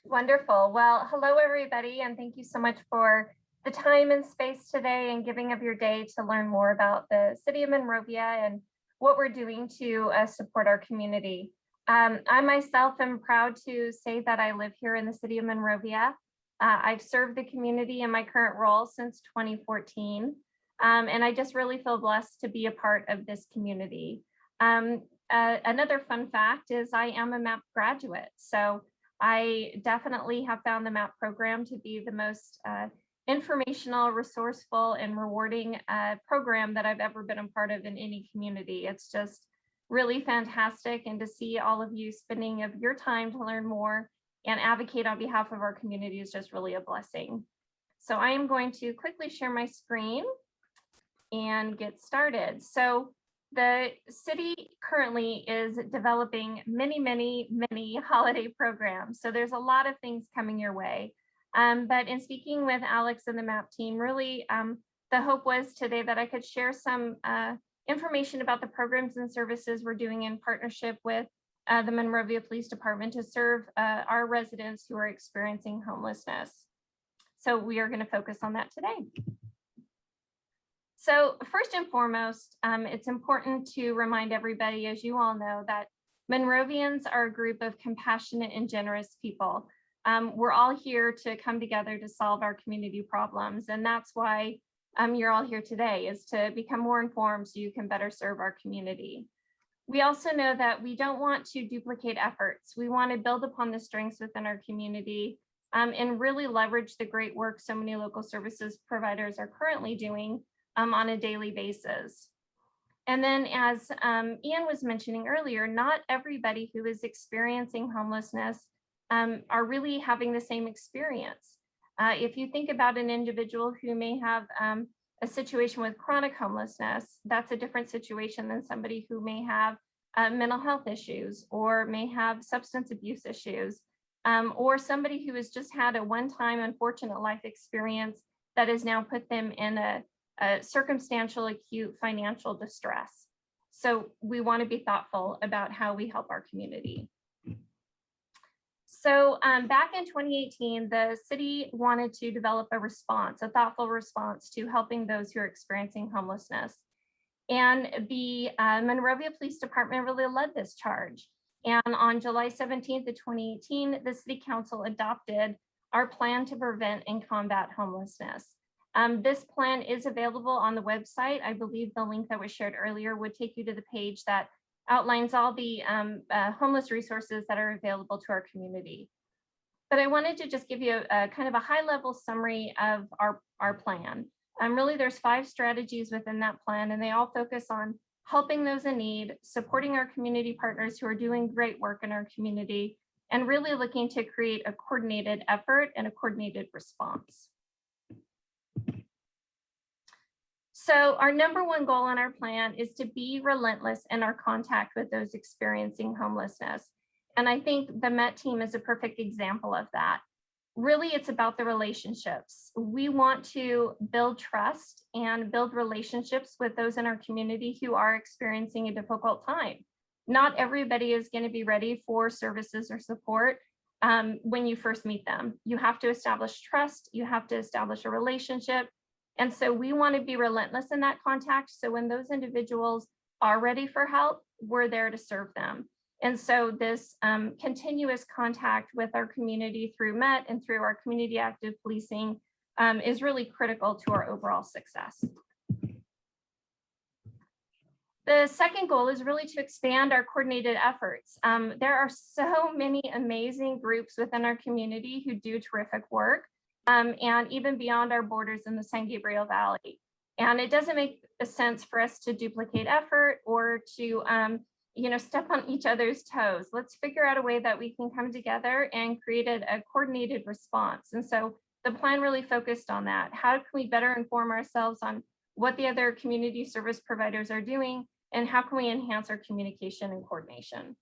Speaker 8: Wonderful. Well, hello, everybody, and thank you so much for the time and space today and giving of your day to learn more about the City of Monrovia and what we're doing to support our community. I myself am proud to say that I live here in the City of Monrovia. I've served the community in my current role since 2014, and I just really feel blessed to be a part of this community. Another fun fact is I am a MAP graduate, so I definitely have found the MAP program to be the most informational, resourceful, and rewarding program that I've ever been a part of in any community. It's just really fantastic, and to see all of you spending of your time to learn more and advocate on behalf of our community is just really a blessing. So I am going to quickly share my screen and get started. So the city currently is developing many holiday programs. So there's a lot of things coming your way. But in speaking with Alex and the MAP team, really the hope was today that I could share some information about the programs and services we're doing in partnership with the Monrovia Police Department to serve our residents who are experiencing homelessness. So we are going to focus on that today. So first and foremost, it's important to remind everybody, as you all know, that Monrovians are a group of compassionate and generous people. We're all here to come together to solve our community problems. And that's why you're all here today, is to become more informed so you can better serve our community. We also know that we don't want to duplicate efforts. We want to build upon the strengths within our community and really leverage the great work so many local services providers are currently doing on a daily basis. And then, as Ian was mentioning earlier, not everybody who is experiencing homelessness are really having the same experience. If you think about an individual who may have a situation with chronic homelessness, that's a different situation than somebody who may have mental health issues or may have substance abuse issues, or somebody who has just had a one-time unfortunate life experience that has now put them in a circumstantial acute financial distress. So we want to be thoughtful about how we help our community. So back in 2018, the city wanted to develop a response, a thoughtful response to helping those who are experiencing homelessness. And the Monrovia Police Department really led this charge. And on July 17th of 2018, the City Council adopted our plan to prevent and combat homelessness. This plan is available on the website. I believe the link that was shared earlier would take you to the page that outlines all the homeless resources that are available to our community. But I wanted to just give you a kind of a high-level summary of our plan. Really, there's 5 strategies within that plan, and they all focus on helping those in need, supporting our community partners who are doing great work in our community, and really looking to create a coordinated effort and a coordinated response. So our number one goal in our plan is to be relentless in our contact with those experiencing homelessness. And I think the MET team is a perfect example of that. Really, it's about the relationships. We want to build trust and build relationships with those in our community who are experiencing a difficult time. Not everybody is going to be ready for services or support when you first meet them. You have to establish trust. You have to establish a relationship. And so we want to be relentless in that contact. So when those individuals are ready for help, we're there to serve them. And so this continuous contact with our community through MET and through our community active policing is really critical to our overall success. The second goal is really to expand our coordinated efforts. There are so many amazing groups within our community who do terrific work, and even beyond our borders in the San Gabriel Valley. And it doesn't make sense for us to duplicate effort or to step on each other's toes. Let's figure out a way that we can come together and create a coordinated response. And so the plan really focused on that. How can we better inform ourselves on what the other community service providers are doing, and how can we enhance our communication and coordination?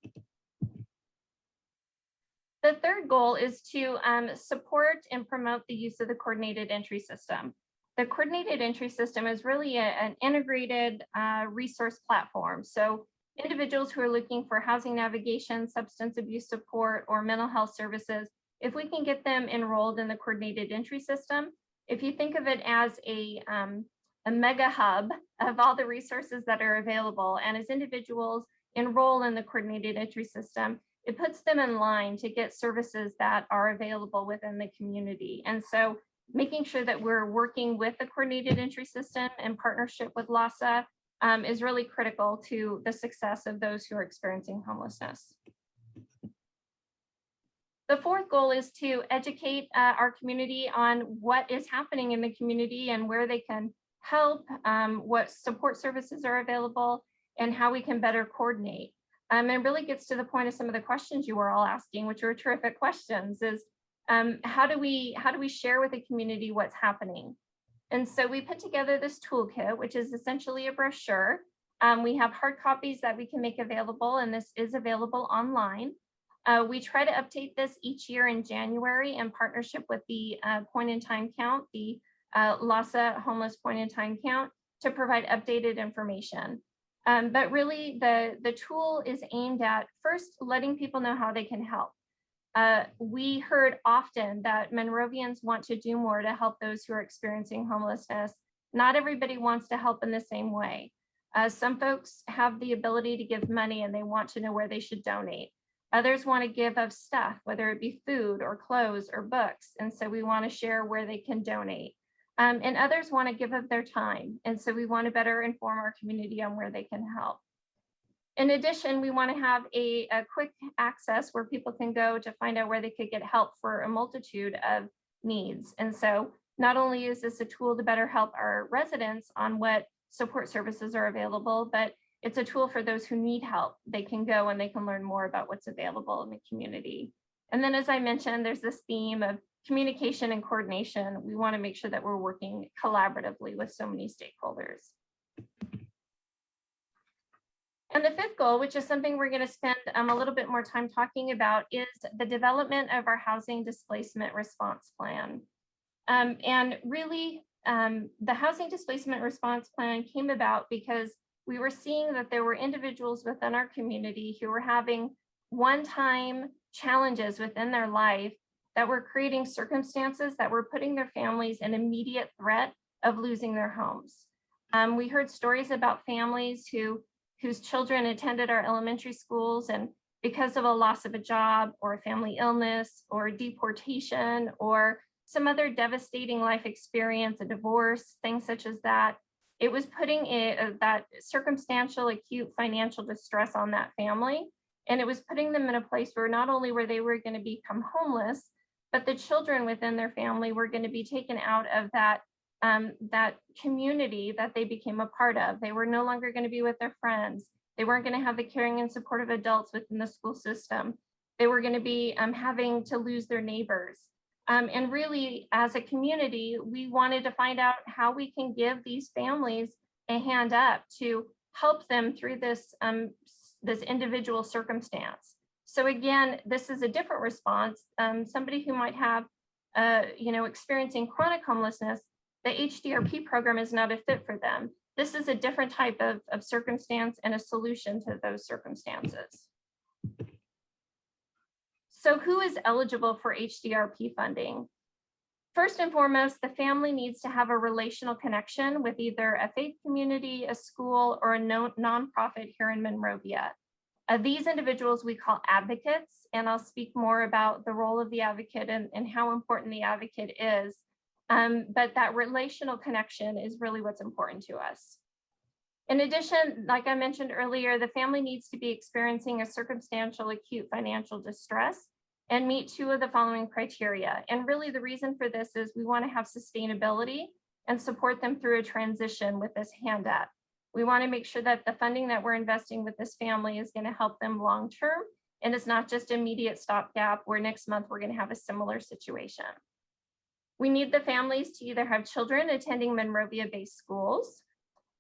Speaker 8: The third goal is to support and promote the use of the coordinated entry system. The coordinated entry system is really an integrated resource platform. So individuals who are looking for housing navigation, substance abuse support, or mental health services, if we can get them enrolled in the coordinated entry system, if you think of it as a mega hub of all the resources that are available, and as individuals enroll in the coordinated entry system, it puts them in line to get services that are available within the community. And so making sure that we're working with the coordinated entry system in partnership with LACDA is really critical to the success of those who are experiencing homelessness. The fourth goal is to educate our community on what is happening in the community and where they can help, what support services are available, and how we can better coordinate. It really gets to the point of some of the questions you were all asking, which are terrific questions, is how do we share with the community what's happening? And so we put together this toolkit, which is essentially a brochure. We have hard copies that we can make available, and this is available online. We try to update this each year in January in partnership with the point in time count, the LACDA homeless point in time count, to provide updated information. But really the tool is aimed at first letting people know how they can help. We heard often that Monrovians want to do more to help those who are experiencing homelessness. Not everybody wants to help in the same way. Some folks have the ability to give money and they want to know where they should donate. Others want to give of stuff, whether it be food or clothes or books. And so we want to share where they can donate. And others want to give of their time. And so we want to better inform our community on where they can help. In addition, we want to have a quick access where people can go to find out where they could get help for a multitude of needs. And so not only is this a tool to better help our residents on what support services are available, but it's a tool for those who need help. They can go and they can learn more about what's available in the community. And then, as I mentioned, there's this theme of communication and coordination. We want to make sure that we're working collaboratively with so many stakeholders. And the fifth goal, which is something we're going to spend a little bit more time talking about, is the development of our housing displacement response plan. And really, the housing displacement response plan came about because we were seeing that there were individuals within our community who were having one-time challenges within their life that were creating circumstances that were putting their families in immediate threat of losing their homes. We heard stories about families whose children attended our elementary schools, and because of a loss of a job or a family illness or deportation or some other devastating life experience, a divorce, things such as that, it was putting that circumstantial acute financial distress on that family. And it was putting them in a place where not only were they going to become homeless, but the children within their family were going to be taken out of that that community that they became a part of. They were no longer going to be with their friends. They weren't going to have the caring and supportive adults within the school system. They were going to be having to lose their neighbors. And really, as a community, we wanted to find out how we can give these families a hand up to help them through this, this individual circumstance. So again, this is a different response. Somebody who might have, experiencing chronic homelessness, the Hdrp program is not a fit for them. This is a different type of circumstance and a solution to those circumstances. So who is eligible for Hdrp funding? First and foremost, the family needs to have a relational connection with either a faith community, a school, or a nonprofit here in Monrovia. These individuals we call advocates, and I'll speak more about the role of the advocate and how important the advocate is. But that relational connection is really what's important to us. In addition, like I mentioned earlier, the family needs to be experiencing a circumstantial acute financial distress and meet two of the following criteria. And really the reason for this is we want to have sustainability and support them through a transition with this hand up. We want to make sure that the funding that we're investing with this family is going to help them long-term, and it's not just immediate stopgap where next month we're going to have a similar situation. We need the families to either have children attending Monrovia-based schools,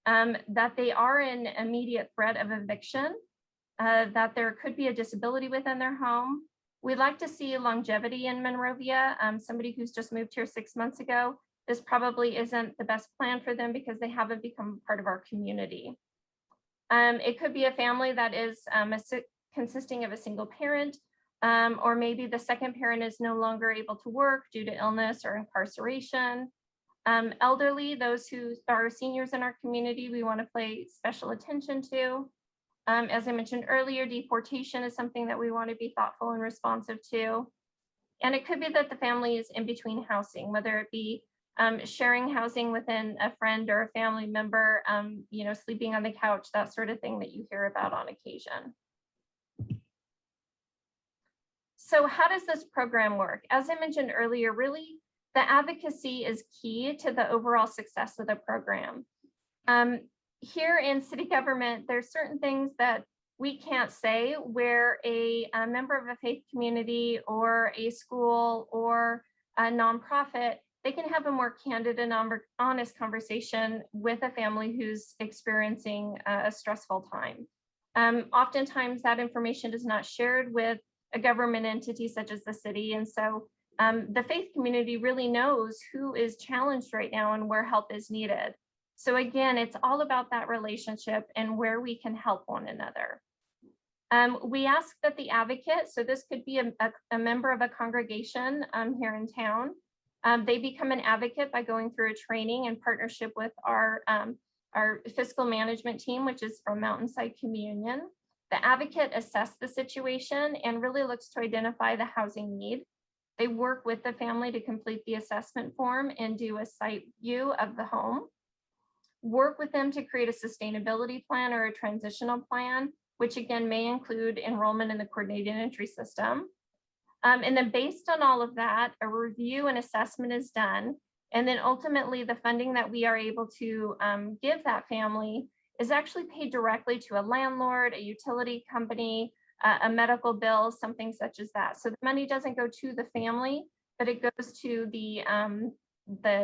Speaker 8: that they are in immediate threat of eviction, that there could be a disability within their home. We'd like to see longevity in Monrovia. Somebody who's just moved here 6 months ago, this probably isn't the best plan for them because they haven't become part of our community. It could be a family that is consisting of a single parent, or maybe the second parent is no longer able to work due to illness or incarceration. Elderly, those who are seniors in our community, we want to pay special attention to. As I mentioned earlier, deportation is something that we want to be thoughtful and responsive to. And it could be that the family is in between housing, whether it be sharing housing within a friend or a family member, sleeping on the couch, that sort of thing that you hear about on occasion. So how does this program work? As I mentioned earlier, really, the advocacy is key to the overall success of the program. Here in city government, there's certain things that we can't say where a member of a faith community or a school or a nonprofit, they can have a more candid and honest conversation with a family who's experiencing a stressful time. Oftentimes that information is not shared with a government entity such as the city. And so the faith community really knows who is challenged right now and where help is needed. So again, it's all about that relationship and where we can help one another. We ask that the advocate, so this could be a member of a congregation here in town, they become an advocate by going through a training in partnership with our fiscal management team, which is from Mountainside Communion. The advocate assesses the situation and really looks to identify the housing need. They work with the family to complete the assessment form and do a site view of the home. Work with them to create a sustainability plan or a transitional plan, which again may include enrollment in the coordinated entry system. And then based on all of that, a review and assessment is done. And then ultimately the funding that we are able to give that family is actually paid directly to a landlord, a utility company, a medical bill, something such as that. So the money doesn't go to the family, but it goes to the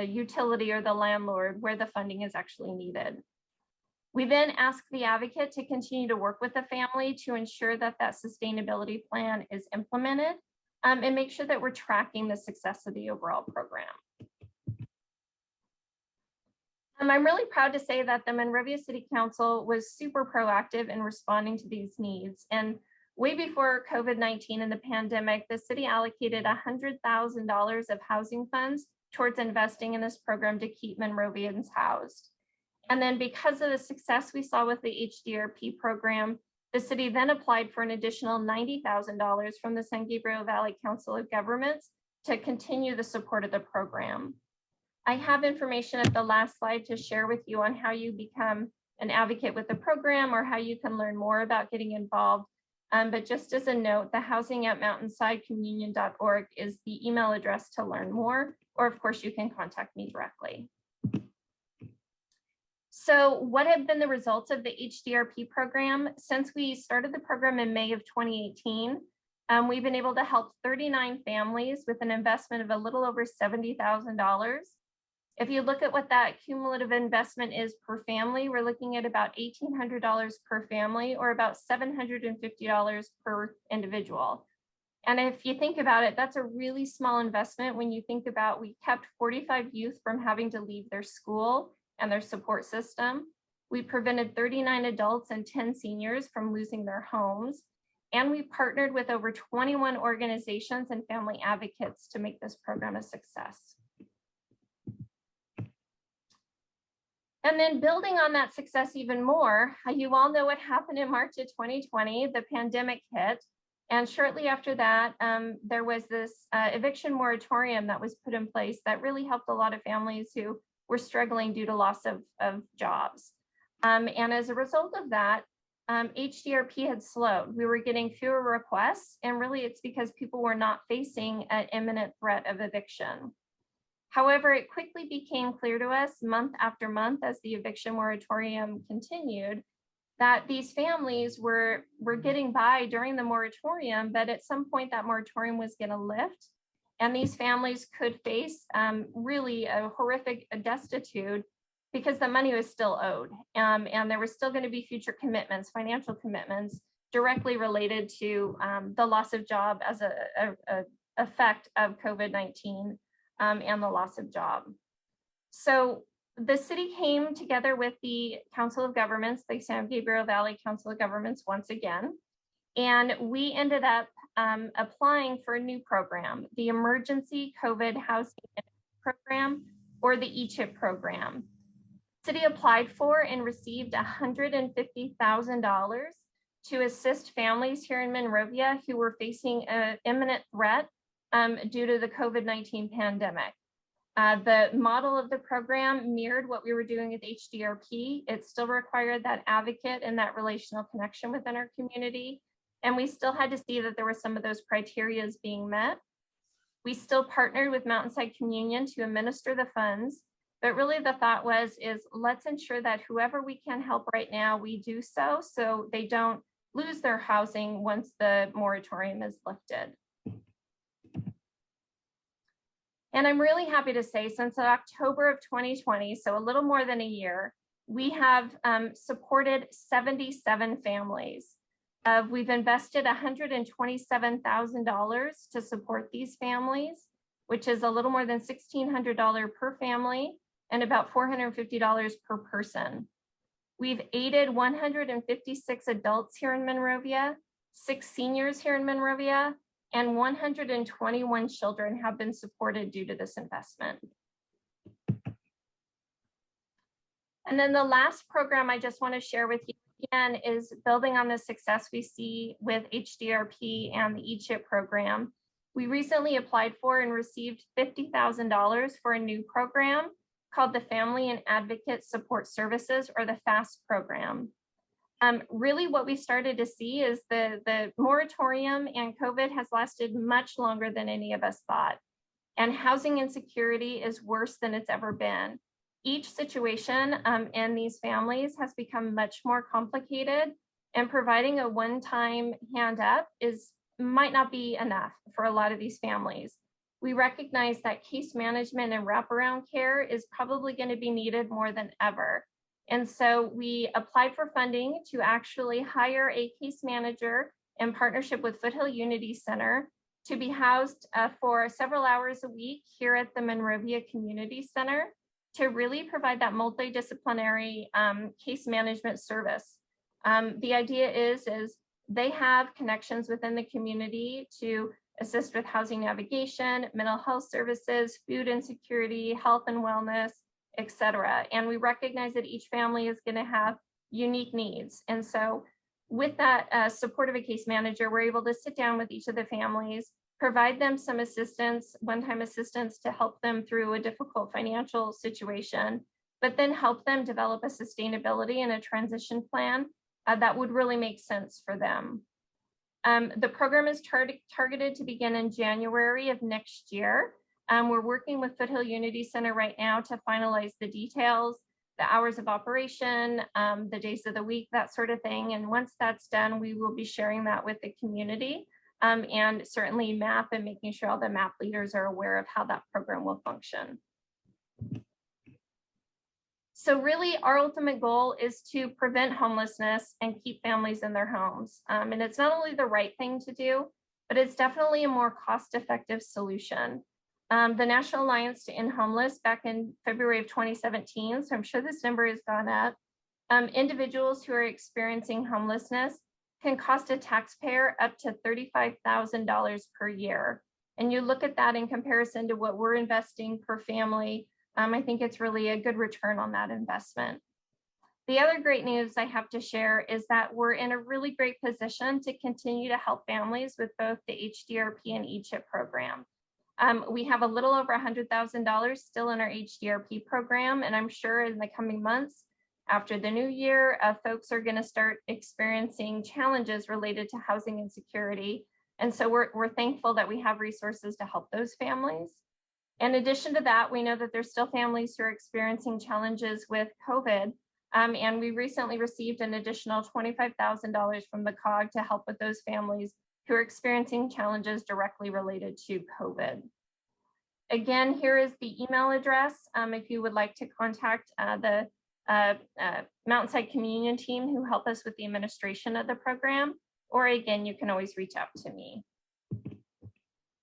Speaker 8: utility or the landlord where the funding is actually needed. We then ask the advocate to continue to work with the family to ensure that that sustainability plan is implemented and make sure that we're tracking the success of the overall program. I'm really proud to say that the Monrovia City Council was super proactive in responding to these needs. And way before COVID-19 and the pandemic, the city allocated $100,000 of housing funds towards investing in this program to keep Monrovians housed. And then because of the success we saw with the Hdrp program, the city then applied for an additional $90,000 from the San Gabriel Valley Council of Governments to continue the support of the program. I have information at the last slide to share with you on how you become an advocate with the program or how you can learn more about getting involved. But just as a note, the housing@mountainsidecommunion.org is the email address to learn more, or of course you can contact me directly. So what have been the results of the Hdrp program? Since we started the program in May of 2018, we've been able to help 39 families with an investment of a little over $70,000. If you look at what that cumulative investment is per family, we're looking at about $1,800 per family, or about $750 per individual. And if you think about it, that's a really small investment when you think about we kept 45 youth from having to leave their school and their support system. We prevented 39 adults and 10 seniors from losing their homes. And we partnered with over 21 organizations and family advocates to make this program a success. And then building on that success even more, you all know what happened in March of 2020, the pandemic hit. And shortly after that, there was this eviction moratorium that was put in place that really helped a lot of families who were struggling due to loss of jobs. And as a result of that, Hdrp had slowed. We were getting fewer requests, and really it's because people were not facing an imminent threat of eviction. However, it quickly became clear to us month after month as the eviction moratorium continued that these families were getting by during the moratorium, but at some point that moratorium was going to lift, and these families could face really a horrific destitute because the money was still owed, and there were still going to be future commitments, financial commitments, directly related to the loss of job as a effect of COVID-19 and the loss of job. So the city came together with the Council of Governments, the San Gabriel Valley Council of Governments once again, and we ended up applying for a new program, the Emergency COVID Housing Program, or the Hdrp program. City applied for and received $150,000 to assist families here in Monrovia who were facing an imminent threat due to the COVID-19 pandemic. The model of the program mirrored what we were doing with Hdrp. It still required that advocate and that relational connection within our community. And we still had to see that there were some of those criteria being met. We still partnered with Mountainside Communion to administer the funds. But really the thought is let's ensure that whoever we can help right now, we do so they don't lose their housing once the moratorium is lifted. And I'm really happy to say since October of 2020, so a little more than a year, we have supported 77 families. We've invested $127,000 to support these families, which is a little more than $1,600 per family and about $450 per person. We've aided 156 adults here in Monrovia, 6 seniors here in Monrovia, and 121 children have been supported due to this investment. And then the last program I just want to share with you again is building on the success we see with Hdrp and the Hdrp program. We recently applied for and received $50,000 for a new program called the Family and Advocate Support Services, or the FAST program. Really what we started to see is the moratorium and COVID has lasted much longer than any of us thought. And housing insecurity is worse than it's ever been. Each situation in these families has become much more complicated, and providing a one-time hand up might not be enough for a lot of these families. We recognize that case management and wraparound care is probably going to be needed more than ever. And so we applied for funding to actually hire a case manager in partnership with Foothill Unity Center to be housed for several hours a week here at the Monrovia Community Center to really provide that multidisciplinary case management service. The idea is they have connections within the community to assist with housing navigation, mental health services, food insecurity, health and wellness, etc. And we recognize that each family is going to have unique needs. And so with that support of a case manager, we're able to sit down with each of the families, provide them some assistance, one-time assistance to help them through a difficult financial situation, but then help them develop a sustainability and a transition plan that would really make sense for them. The program is targeted to begin in January of next year. We're working with Foothill Unity Center right now to finalize the details. the hours of operation, the days of the week, that sort of thing. And once that's done, we will be sharing that with the community, and certainly MAP, and making sure all the MAP leaders are aware of how that program will function. So really, our ultimate goal is to prevent homelessness and keep families in their homes. And it's not only the right thing to do, but it's definitely a more cost-effective solution. The National Alliance to End Homeless back in February of 2017, so I'm sure this number has gone up, individuals who are experiencing homelessness can cost a taxpayer up to $35,000 per year. And you look at that in comparison to what we're investing per family, I think it's really a good return on that investment. The other great news I have to share is that we're in a really great position to continue to help families with both the Hdrp and Hdrp program. We have a little over $100,000 still in our Hdrp program, and I'm sure in the coming months after the new year, folks are going to start experiencing challenges related to housing insecurity. And so we're thankful that we have resources to help those families. In addition to that, we know that there's still families who are experiencing challenges with COVID, and we recently received an additional $25,000 from the COG to help with those families who are experiencing challenges directly related to COVID. Again, here is the email address if you would like to contact the Mountainside Communion team who help us with the administration of the program, or again, you can always reach out to me.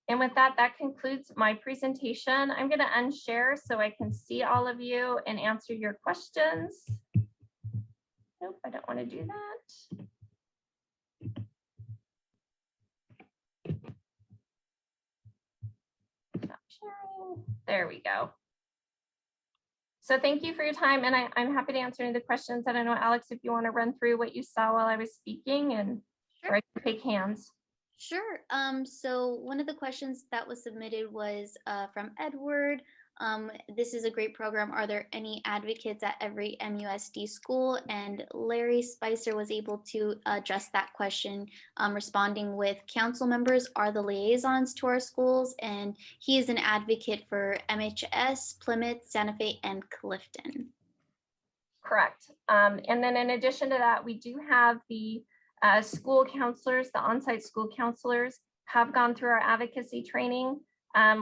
Speaker 8: And with that, that concludes my presentation. I'm going to unshare so I can see all of you and answer your questions. Nope, I don't want to do that. Stop sharing. There we go. So thank you for your time, and I'm happy to answer any of the questions. I don't know, Alex, if you want to run through what you saw while I was speaking, and or I can take hands.
Speaker 1: Sure. So one of the questions that was submitted was from Edward. This is a great program. Are there any advocates at every MUSD school? And Larry Spicer was able to address that question, responding with council members are the liaisons to our schools, and he is an advocate for MHS, Plymouth, Santa Fe, and Clifton.
Speaker 8: Correct. And then in addition to that, we do have the school counselors, the on-site school counselors have gone through our advocacy training.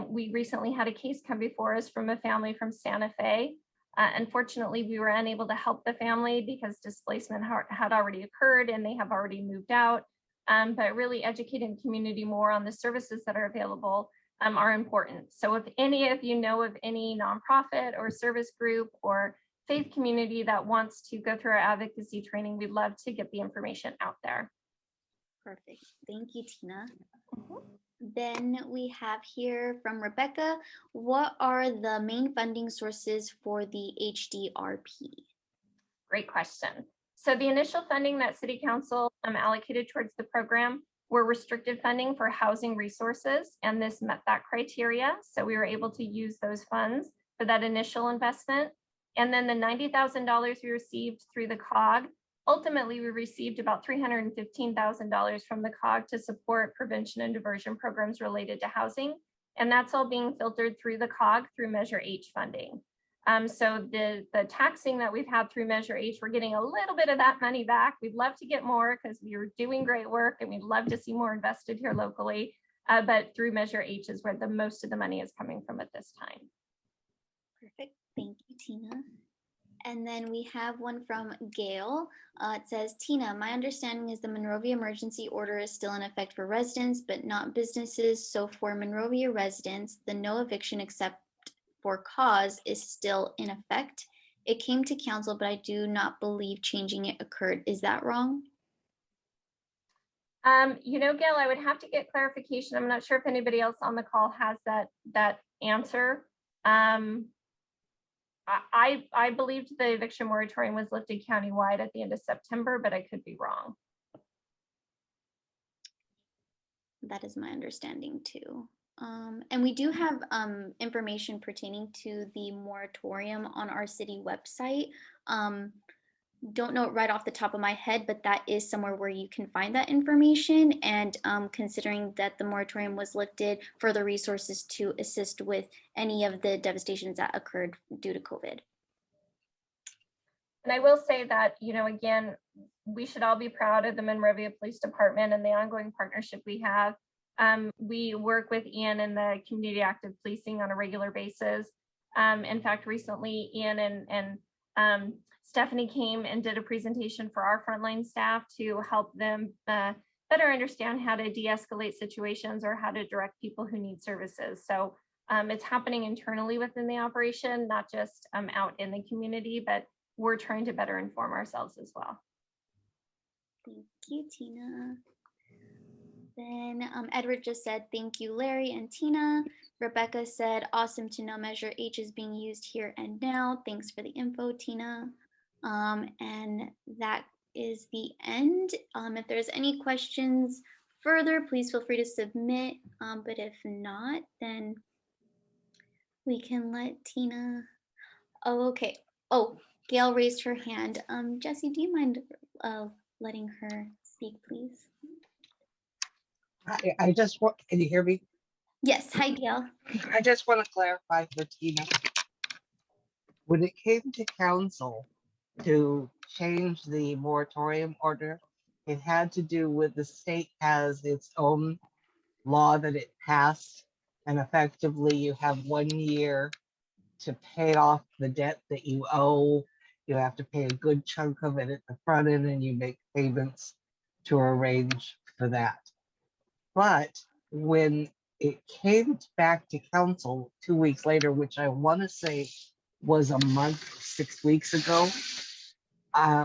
Speaker 8: We recently had a case come before us from a family from Santa Fe. Unfortunately, we were unable to help the family because displacement had already occurred and they have already moved out. But really educating the community more on the services that are available are important. So if any of you know of any nonprofit or service group or faith community that wants to go through our advocacy training, we'd love to get the information out there.
Speaker 1: Perfect. Thank you, Tina. Then we have here from Rebecca, what are the main funding sources for the Hdrp?
Speaker 8: Great question. So the initial funding that City Council allocated towards the program were restricted funding for housing resources, and this met that criteria. So we were able to use those funds for that initial investment. And then the $90,000 we received through the COG, ultimately we received about $315,000 from the COG to support prevention and diversion programs related to housing. And that's all being filtered through the COG through Measure H funding. So the taxing that we've had through Measure H, we're getting a little bit of that money back. We'd love to get more because we were doing great work and we'd love to see more invested here locally. But through Measure H is where the most of the money is coming from at this time.
Speaker 1: Perfect. Thank you, Tina. And then we have one from Gail. It says, Tina, my understanding is the Monrovia emergency order is still in effect for residents, but not businesses. So for Monrovia residents, the no eviction except for cause is still in effect. It came to council, but I do not believe changing it occurred. Is that wrong?
Speaker 8: You know, Gail, I would have to get clarification. I'm not sure if anybody else on the call has that answer. I believed the eviction moratorium was lifted countywide at the end of September, but I could be wrong.
Speaker 1: That is my understanding too. And we do have information pertaining to the moratorium on our city website. Don't know it right off the top of my head, but that is somewhere where you can find that information. And considering that the moratorium was lifted, further resources to assist with any of the devastations that occurred due to COVID.
Speaker 8: And I will say that, again, we should all be proud of the Monrovia Police Department and the ongoing partnership we have. We work with Ian in the community active policing on a regular basis. In fact, recently Ian and Stephanie came and did a presentation for our frontline staff to help them better understand how to de-escalate situations or how to direct people who need services. So it's happening internally within the operation, not just out in the community, but we're trying to better inform ourselves as well.
Speaker 1: Thank you, Tina. Then Edward just said, thank you, Larry and Tina. Rebecca said, awesome to know Measure H is being used here and now. Thanks for the info, Tina. And that is the end. If there's any questions further, please feel free to submit. But if not, then we can let Tina. Oh, okay. Oh, Gail raised her hand. Jesse, do you mind letting her speak, please?
Speaker 9: I just want, can you hear me?
Speaker 1: Yes, hi, Gail.
Speaker 9: I just want to clarify for Tina. When it came to council to change the moratorium order, it had to do with the state has its own law that it passed, and effectively you have 1 year to pay off the debt that you owe. You have to pay a good chunk of it at the front end, and you make payments to arrange for that. But when it came back to council 2 weeks later, which I want to say was a month, 6 weeks ago,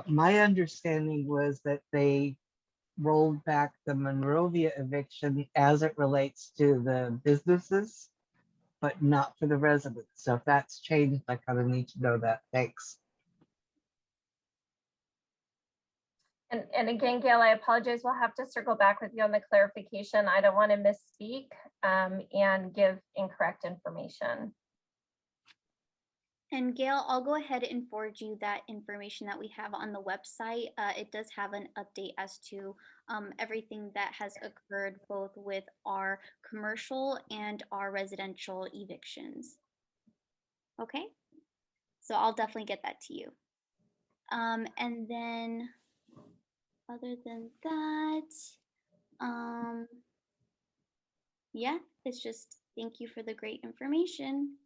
Speaker 9: my understanding was that they rolled back the Monrovia eviction as it relates to the businesses, but not for the residents. So if that's changed, I kind of need to know that. Thanks.
Speaker 8: And again, Gail, I apologize. We'll have to circle back with you on the clarification. I don't want to misspeak and give incorrect information.
Speaker 1: And Gail, I'll go ahead and forward you that information that we have on the website. It does have an update as to everything that has occurred both with our commercial and our residential evictions. Okay, so I'll definitely get that to you. And then other than that, yeah, it's just thank you for the great information.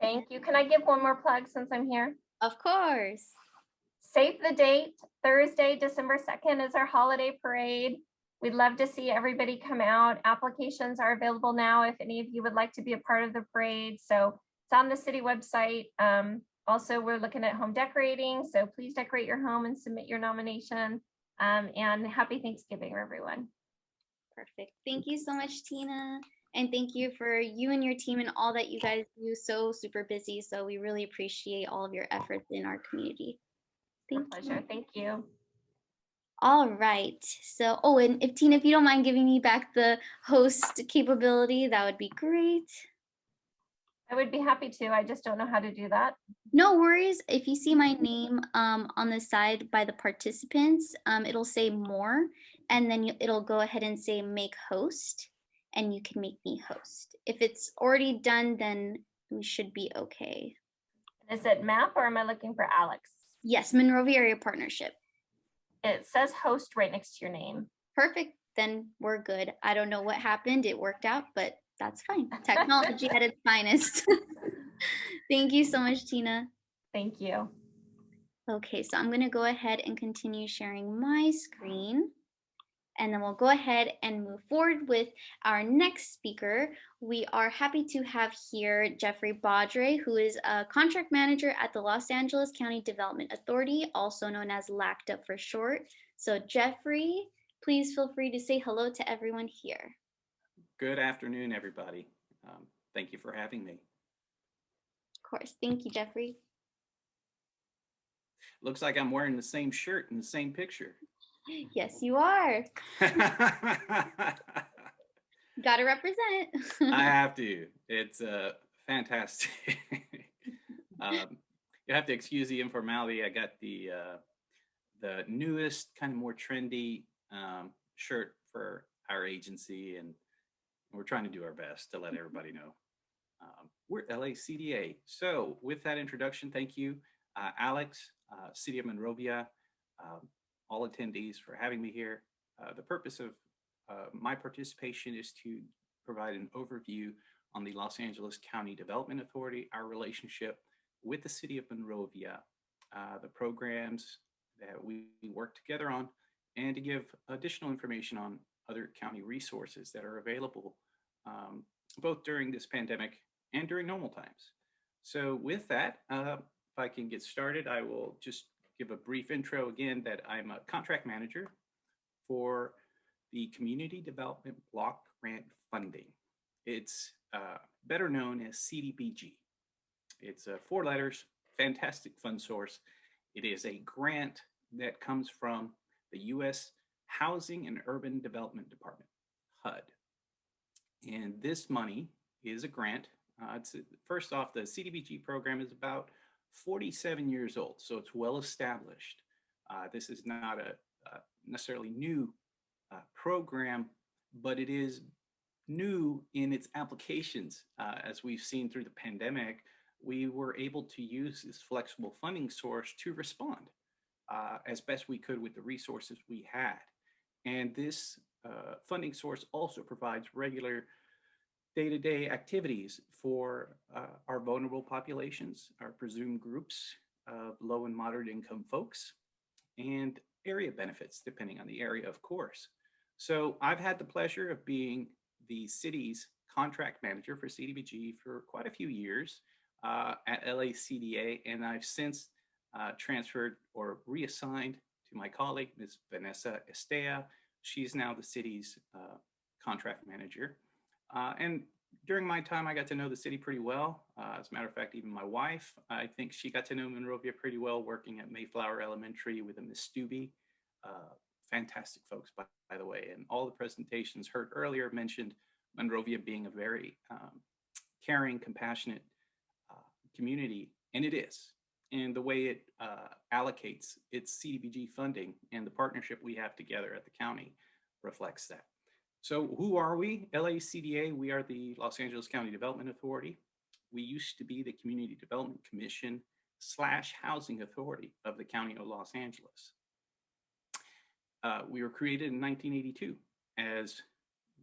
Speaker 8: Thank you. Can I give one more plug since I'm here?
Speaker 1: Of course.
Speaker 8: Save the date. Thursday, December 2nd is our holiday parade. We'd love to see everybody come out. Applications are available now if any of you would like to be a part of the parade. So it's on the city website. Also, we're looking at home decorating. So please decorate your home and submit your nomination. And happy Thanksgiving, everyone.
Speaker 1: Perfect. Thank you so much, Tina. And thank you for you and your team and all that you guys do. So super busy. So we really appreciate all of your efforts in our community.
Speaker 8: Thank you. Pleasure. Thank you.
Speaker 1: All right. So, oh, and if Tina, if you don't mind giving me back the host capability, that would be great.
Speaker 8: I would be happy to. I just don't know how to do that.
Speaker 1: No worries. If you see my name on the side by the participants, it'll say more, and then it'll go ahead and say make host, and you can make me host. If it's already done, then we should be okay.
Speaker 8: Is it MAP or am I looking for Alex?
Speaker 1: Yes, Monrovia Area Partnership.
Speaker 8: It says host right next to your name.
Speaker 1: Perfect. Then we're good. I don't know what happened. It worked out, but that's fine. Technology at its finest. Thank you so much, Tina.
Speaker 8: Thank you.
Speaker 1: Okay, so I'm going to go ahead and continue sharing my screen. And then we'll go ahead and move forward with our next speaker. We are happy to have here Jeffrey Baudre, who is a contract manager at the Los Angeles County Development Authority, also known as LACDA for short. So Jeffrey, please feel free to say hello to everyone here.
Speaker 10: Good afternoon, everybody. Thank you for having me.
Speaker 1: Of course. Thank you, Jeffrey.
Speaker 10: Looks like I'm wearing the same shirt in the same picture.
Speaker 1: Yes, you are. Gotta represent.
Speaker 10: I have to. It's fantastic. You have to excuse the informality. I got the newest, kind of more trendy shirt for our agency, and we're trying to do our best to let everybody know. We're LACDA. So with that introduction, thank you. Alex, City of Monrovia, all attendees for having me here. The purpose of my participation is to provide an overview on the Los Angeles County Development Authority, our relationship with the City of Monrovia, the programs that we work together on, and to give additional information on other county resources that are available both during this pandemic and during normal times. So with that, if I can get started, I will just give a brief intro again that I'm a contract manager for the Community Development Block Grant Funding. It's better known as CDBG. It's 4 letters, fantastic fund source. It is a grant that comes from the U.S. Housing and Urban Development Department, HUD. And this money is a grant. First off, the CDBG program is about 47 years old, so it's well established. This is not a necessarily new program, but it is new in its applications. As we've seen through the pandemic, we were able to use this flexible funding source to respond as best we could with the resources we had. And this funding source also provides regular day-to-day activities for our vulnerable populations, our presumed groups of low and moderate income folks, and area benefits, depending on the area, of course. So I've had the pleasure of being the city's contract manager for CDBG for quite a few years at LACDA, and I've since transferred or reassigned to my colleague, Ms. Vanessa Estea. She's now the city's contract manager. And during my time, I got to know the city pretty well. As a matter of fact, even my wife, I think she got to know Monrovia pretty well working at Mayflower Elementary with a Miss Stubbe. Fantastic folks, by the way. And all the presentations heard earlier mentioned Monrovia being a very caring, compassionate community, and it is. And the way it allocates its CDBG funding and the partnership we have together at the county reflects that. So who are we? LACDA, we are the Los Angeles County Development Authority. We used to be the Community Development Commission / Housing Authority of the County of Los Angeles. We were created in 1982 as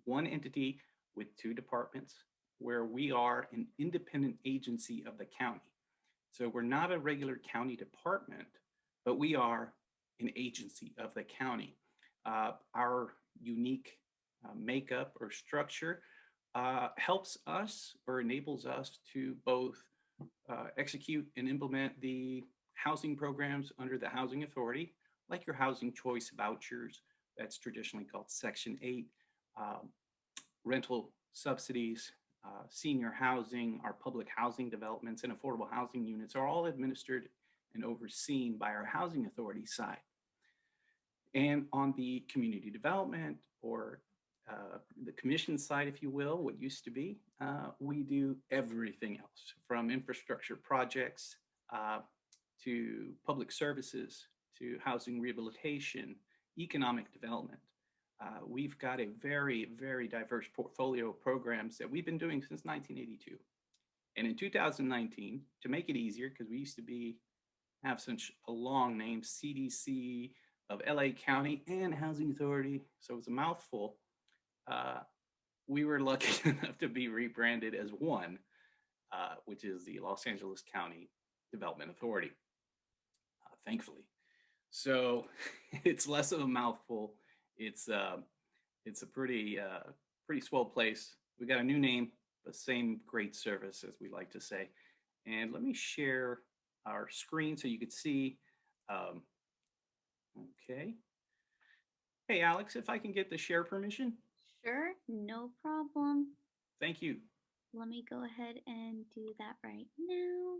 Speaker 10: one entity with 2 departments where we are an independent agency of the county. So we're not a regular county department, but we are an agency of the county. Our unique makeup or structure helps us or enables us to both execute and implement the housing programs under the Housing Authority, like your housing choice vouchers, that's traditionally called Section 8, rental subsidies, senior housing, our public housing developments, and affordable housing units are all administered and overseen by our Housing Authority side. And on the community development or the commission side, if you will, what used to be, we do everything else from infrastructure projects to public services to housing rehabilitation, economic development. We've got a very, very diverse portfolio of programs that we've been doing since 1982. And in 2019, to make it easier, because we used to have such a long name, CDC of LA County and Housing Authority, so it's a mouthful, we were lucky enough to be rebranded as one, which is the Los Angeles County Development Authority, thankfully. So it's less of a mouthful. It's a pretty swell place. We got a new name, but same great service, as we like to say. And let me share our screen so you could see. Okay. Hey, Alex, if I can get the share permission.
Speaker 1: Sure, no problem.
Speaker 10: Thank you.
Speaker 1: Let me go ahead and do that right now.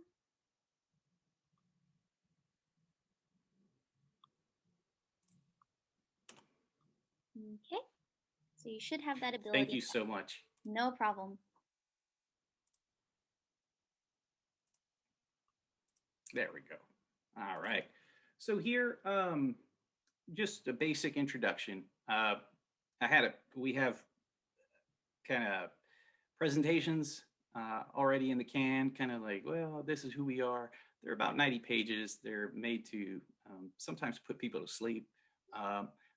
Speaker 1: Okay, so you should have that ability.
Speaker 10: Thank you so much.
Speaker 1: No problem.
Speaker 10: There we go. All right. So here, just a basic introduction. We have kind of presentations already in the can, kind of like, well, this is who we are. They're about 90 pages. They're made to sometimes put people to sleep.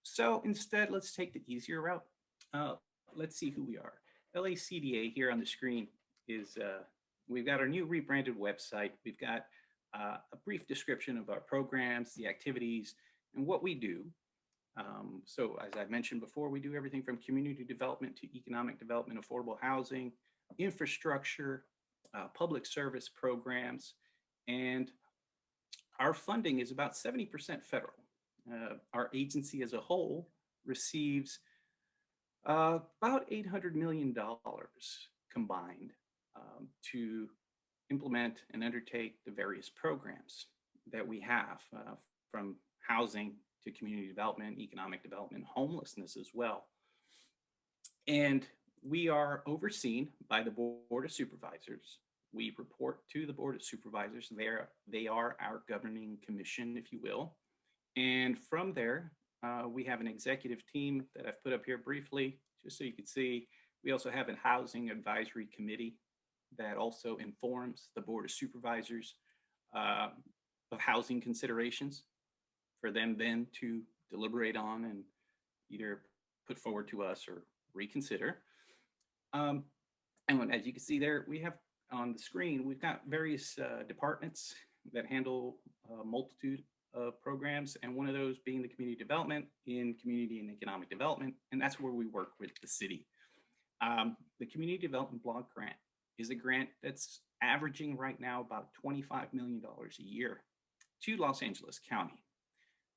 Speaker 10: So instead, let's take the easier route. Let's see who we are. LACDA here on the screen is, we've got our new rebranded website. We've got a brief description of our programs, the activities, and what we do. So as I mentioned before, we do everything from community development to economic development, affordable housing, infrastructure, public service programs, and our funding is about 70% federal. Our agency as a whole receives about $800 million combined to implement and undertake the various programs that we have, from housing to community development, economic development, homelessness as well. And we are overseen by the Board of Supervisors. We report to the Board of Supervisors. They are our governing commission, if you will. And from there, we have an executive team that I've put up here briefly, just so you can see. We also have a housing advisory committee that also informs the Board of Supervisors of housing considerations for them then to deliberate on and either put forward to us or reconsider. And as you can see there, we have on the screen, we've got various departments that handle a multitude of programs, and one of those being the community development in community and economic development, and that's where we work with the city. The Community Development Block Grant is a grant that's averaging right now about $25 million a year to Los Angeles County.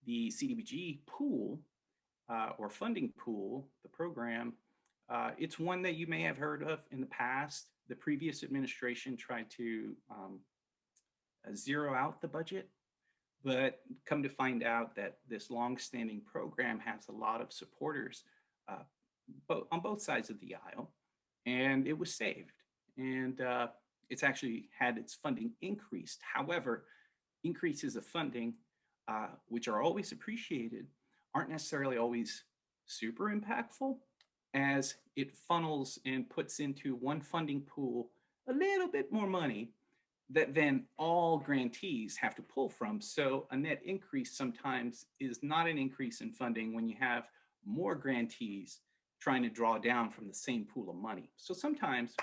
Speaker 10: The CDBG pool or funding pool, the program, it's one that you may have heard of in the past. The previous administration tried to zero out the budget, but come to find out that this longstanding program has a lot of supporters on both sides of the aisle, and it was saved. And it's actually had its funding increased. However, increases of funding, which are always appreciated, aren't necessarily always super impactful, as it funnels and puts into one funding pool a little bit more money that then all grantees have to pull from. So a net increase sometimes is not an increase in funding when you have more grantees trying to draw down from the same pool of money. So sometimes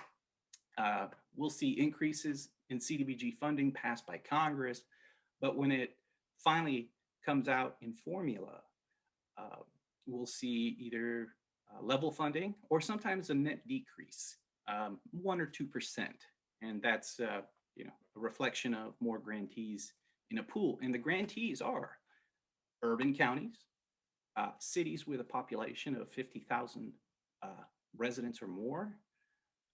Speaker 10: we'll see increases in CDBG funding passed by Congress, but when it finally comes out in formula, we'll see either level funding or sometimes a net decrease, 1 or 2%. And that's a reflection of more grantees in a pool. And the grantees are urban counties, cities with a population of 50,000 residents or more,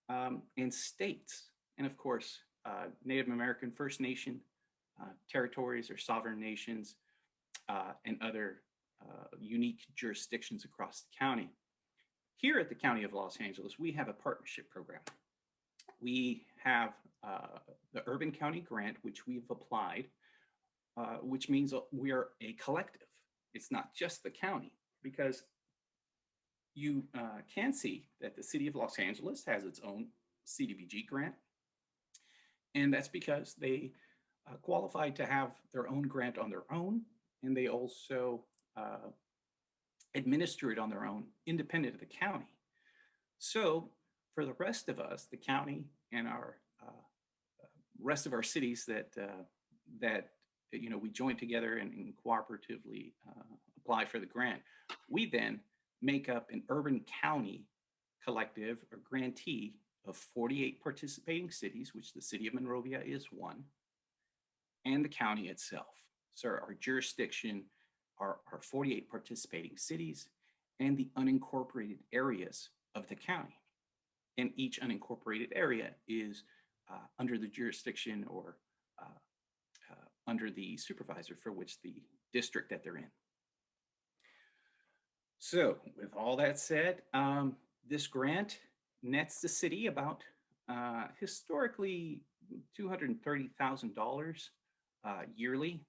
Speaker 10: and states. And of course, Native American, First Nation territories or sovereign nations, and other unique jurisdictions across the county. Here at the County of Los Angeles, we have a partnership program. We have the Urban County Grant, which we've applied, which means we are a collective. It's not just the county, because you can see that the City of Los Angeles has its own CDBG grant. And that's because they qualified to have their own grant on their own, and they also administer it on their own, independent of the county. So for the rest of us, the county and our rest of our cities that we join together and cooperatively apply for the grant, we then make up an urban county collective or grantee of 48 participating cities, which the city of Monrovia is one, and the county itself. So our jurisdiction are 48 participating cities and the unincorporated areas of the county. And each unincorporated area is under the jurisdiction or under the supervisor for which the district that they're in. So with all that said, this grant nets the city about historically $230,000 yearly.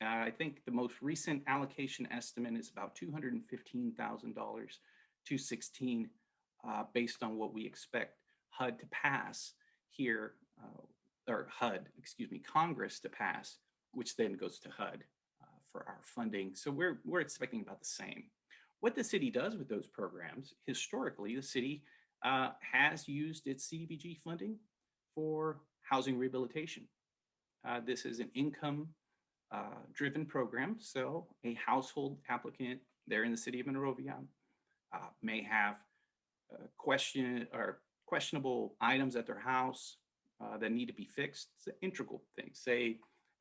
Speaker 10: I think the most recent allocation estimate is about $215,000 to $16, based on what we expect HUD to pass here, or HUD, excuse me, Congress to pass, which then goes to HUD for our funding. So we're expecting about the same. What the city does with those programs, historically, the city has used its CDBG funding for housing rehabilitation. This is an income driven program. So a household applicant there in the city of Monrovia may have questionable items at their house that need to be fixed. It's an integral thing. Say,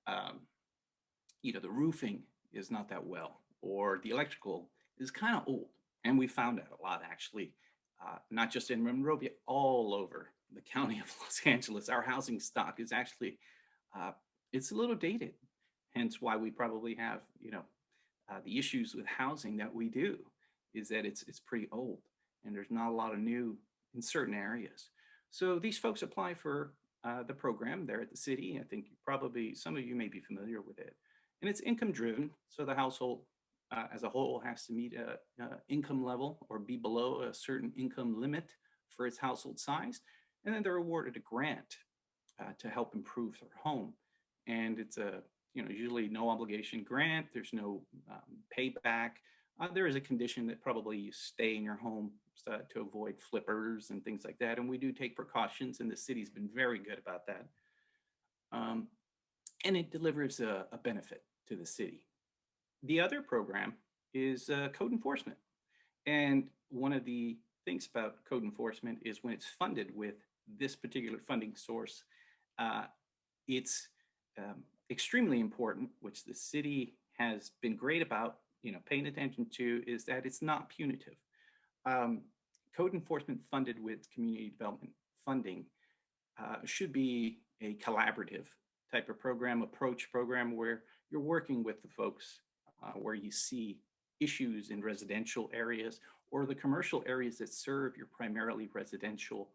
Speaker 10: the roofing is not that well, or the electrical is kind of old. And we found that a lot, actually, not just in Monrovia, all over the county of Los Angeles. Our housing stock is actually, it's a little dated. Hence why we probably have, the issues with housing that we do, is that it's pretty old and there's not a lot of new in certain areas. So these folks apply for the program there at the city. I think probably some of you may be familiar with it. And it's income driven. So the household as a whole has to meet a income level or be below a certain income limit for its household size. And then they're awarded a grant to help improve their home. And it's a usually no obligation grant. There's no payback. There is a condition that probably you stay in your home to avoid flippers and things like that. And we do take precautions, and the city's been very good about that. And it delivers a benefit to the city. The other program is code enforcement. And one of the things about code enforcement is when it's funded with this particular funding source, it's extremely important, which the city has been great about, paying attention to, is that it's not punitive. Code enforcement funded with community development funding should be a collaborative type of approach program where you're working with the folks where you see issues in residential areas or the commercial areas that serve your primarily residential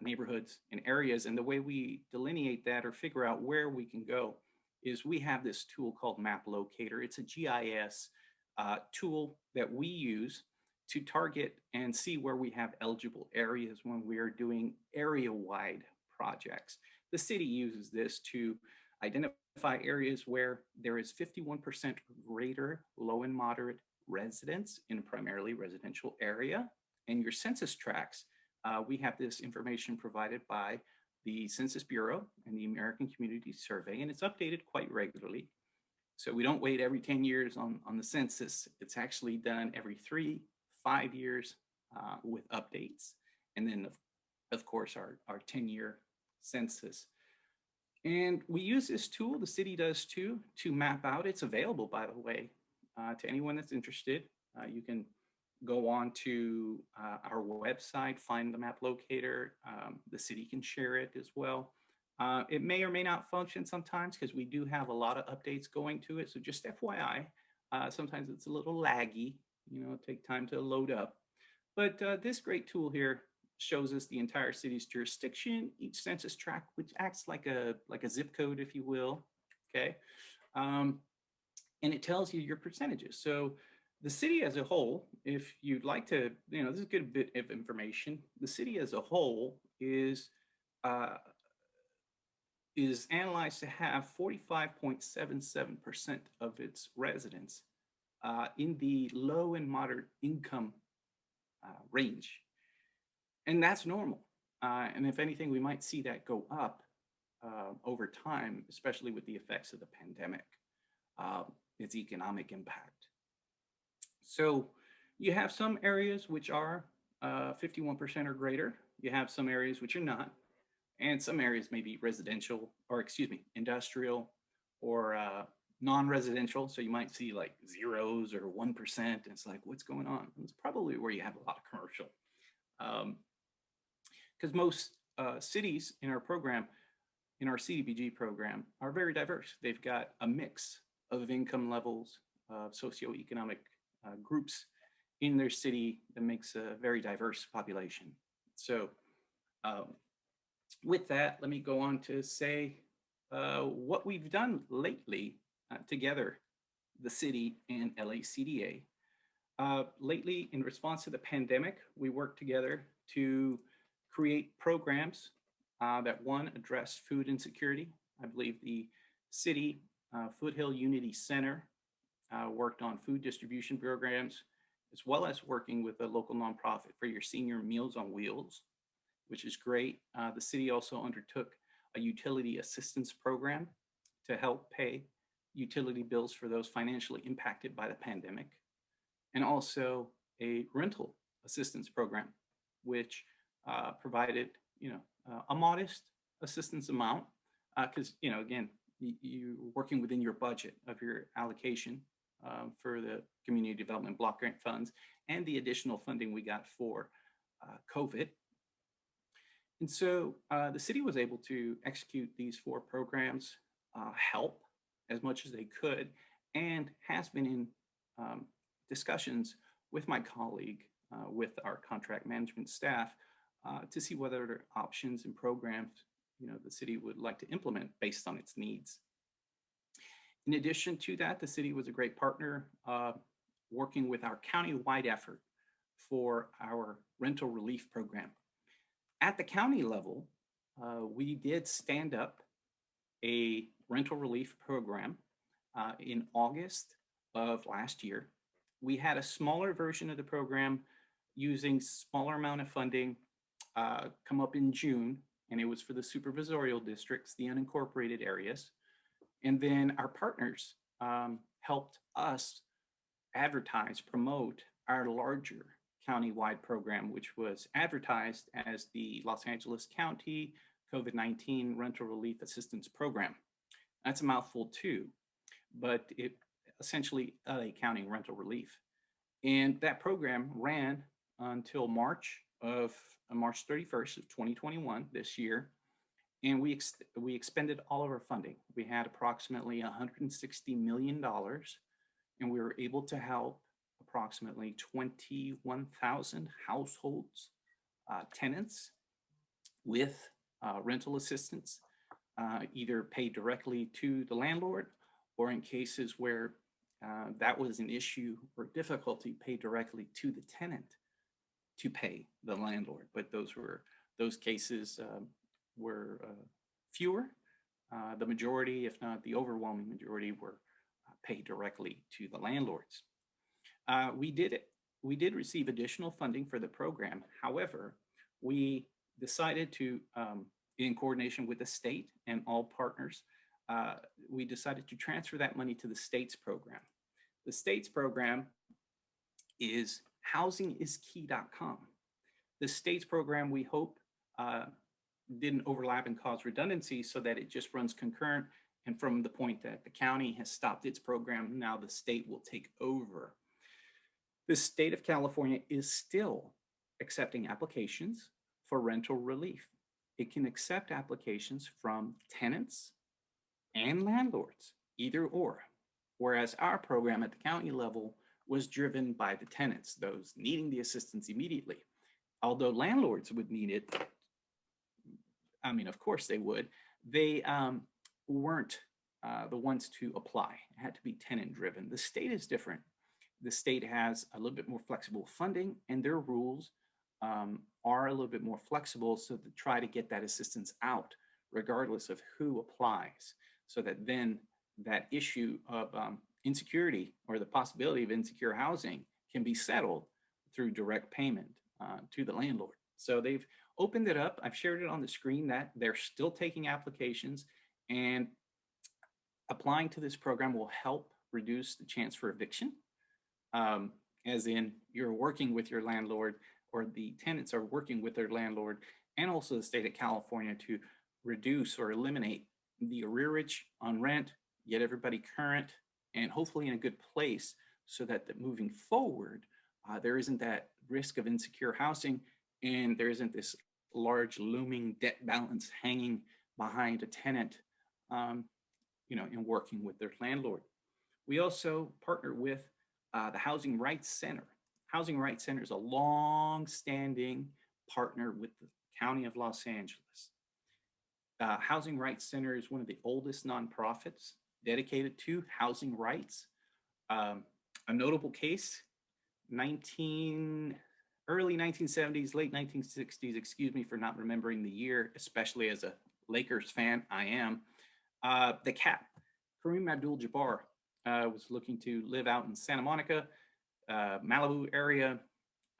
Speaker 10: neighborhoods and areas. And the way we delineate that or figure out where we can go is we have this tool called Map Locator. It's a GIS tool that we use to target and see where we have eligible areas when we are doing area-wide projects. The city uses this to identify areas where there is 51% or greater low and moderate residents in a primarily residential area. And your census tracts, we have this information provided by the Census Bureau and the American Community Survey, and it's updated quite regularly. So we don't wait every 10 years on the census. It's actually done every 3-5 years with updates. And then, of course, our 10-year census. And we use this tool, the city does too, to map out. It's available, by the way, to anyone that's interested. You can go on to our website, find the map locator. The city can share it as well. It may or may not function sometimes because we do have a lot of updates going to it. So just FYI, sometimes it's a little laggy, take time to load up. But this great tool here shows us the entire city's jurisdiction, each census tract, which acts like a zip code, if you will, okay? And it tells you your percentages. So the city as a whole, if you'd like to, this is a good bit of information. The city as a whole is analyzed to have 45.77% of its residents in the low and moderate income range. And that's normal. And if anything, we might see that go up over time, especially with the effects of the pandemic, its economic impact. So you have some areas which are 51% or greater. You have some areas which are not. And some areas may be residential, or industrial or non-residential. So you might see like zeros or 1%. And it's like, what's going on? It's probably where you have a lot of commercial. Because most cities in our program, in our CDBG program, are very diverse. They've got a mix of income levels, socioeconomic groups in their city that makes a very diverse population. So with that, let me go on to say what we've done lately together, the city and LACDA. Lately, in response to the pandemic, we worked together to create programs that one addressed food insecurity. I believe the city Foothill Unity Center worked on food distribution programs, as well as working with a local nonprofit for your senior Meals on Wheels, which is great. The city also undertook a utility assistance program to help pay utility bills for those financially impacted by the pandemic, and also a rental assistance program, which provided, a modest assistance amount, because, again, you're working within your budget of your allocation for the community development block grant funds and the additional funding we got for COVID. And so the city was able to execute these 4 programs, help as much as they could, and has been in discussions with my colleague, with our contract management staff, to see whether there are options and programs the city would like to implement based on its needs. In addition to that, the city was a great partner working with our county-wide effort for our rental relief program. At the county level, we did stand up a rental relief program in August of last year. We had a smaller version of the program using smaller amount of funding come up in June, and it was for the supervisorial districts, the unincorporated areas. And then our partners helped us advertise, promote our larger county-wide program, which was advertised as the Los Angeles County COVID-19 Rental Relief Assistance Program. That's a mouthful too, but it essentially LA County rental relief. And that program ran until March 31st of 2021, this year. And we expended all of our funding. We had approximately $160 million, and we were able to help approximately 21,000 households, tenants with rental assistance, either paid directly to the landlord, or in cases where that was an issue or difficulty, paid directly to the tenant to pay the landlord. But those cases were fewer. The majority, if not the overwhelming majority, were paid directly to the landlords. We did receive additional funding for the program. However, we decided to, in coordination with the state and all partners, we decided to transfer that money to the state's program. The state's program is housingiskey.com. The state's program, we hope, didn't overlap and cause redundancy, so that it just runs concurrent. And from the point that the county has stopped its program, now the state will take over. The state of California is still accepting applications for rental relief. It can accept applications from tenants and landlords, either or. Whereas our program at the county level was driven by the tenants, those needing the assistance immediately. Although landlords would need it, I mean, of course they would, they weren't the ones to apply. It had to be tenant driven. The state is different. The state has a little bit more flexible funding, and their rules are a little bit more flexible, so to try to get that assistance out, regardless of who applies, so that then that issue of insecurity or the possibility of insecure housing can be settled through direct payment to the landlord. So they've opened it up. I've shared it on the screen that they're still taking applications, and applying to this program will help reduce the chance for eviction, as in you're working with your landlord, or the tenants are working with their landlord, and also the state of California to reduce or eliminate the arrearage on rent, get everybody current, and hopefully in a good place, so that moving forward, there isn't that risk of insecure housing, and there isn't this large looming debt balance hanging behind a tenant, in working with their landlord. We also partner with the Housing Rights Center. Housing Rights Center is a long-standing partner with the County of Los Angeles. Housing Rights Center is one of the oldest nonprofits dedicated to housing rights. A notable case, early 1970s, late 1960s, excuse me for not remembering the year, especially as a Lakers fan, I am. The Cap, Kareem Abdul-Jabbar, was looking to live out in Santa Monica, Malibu area,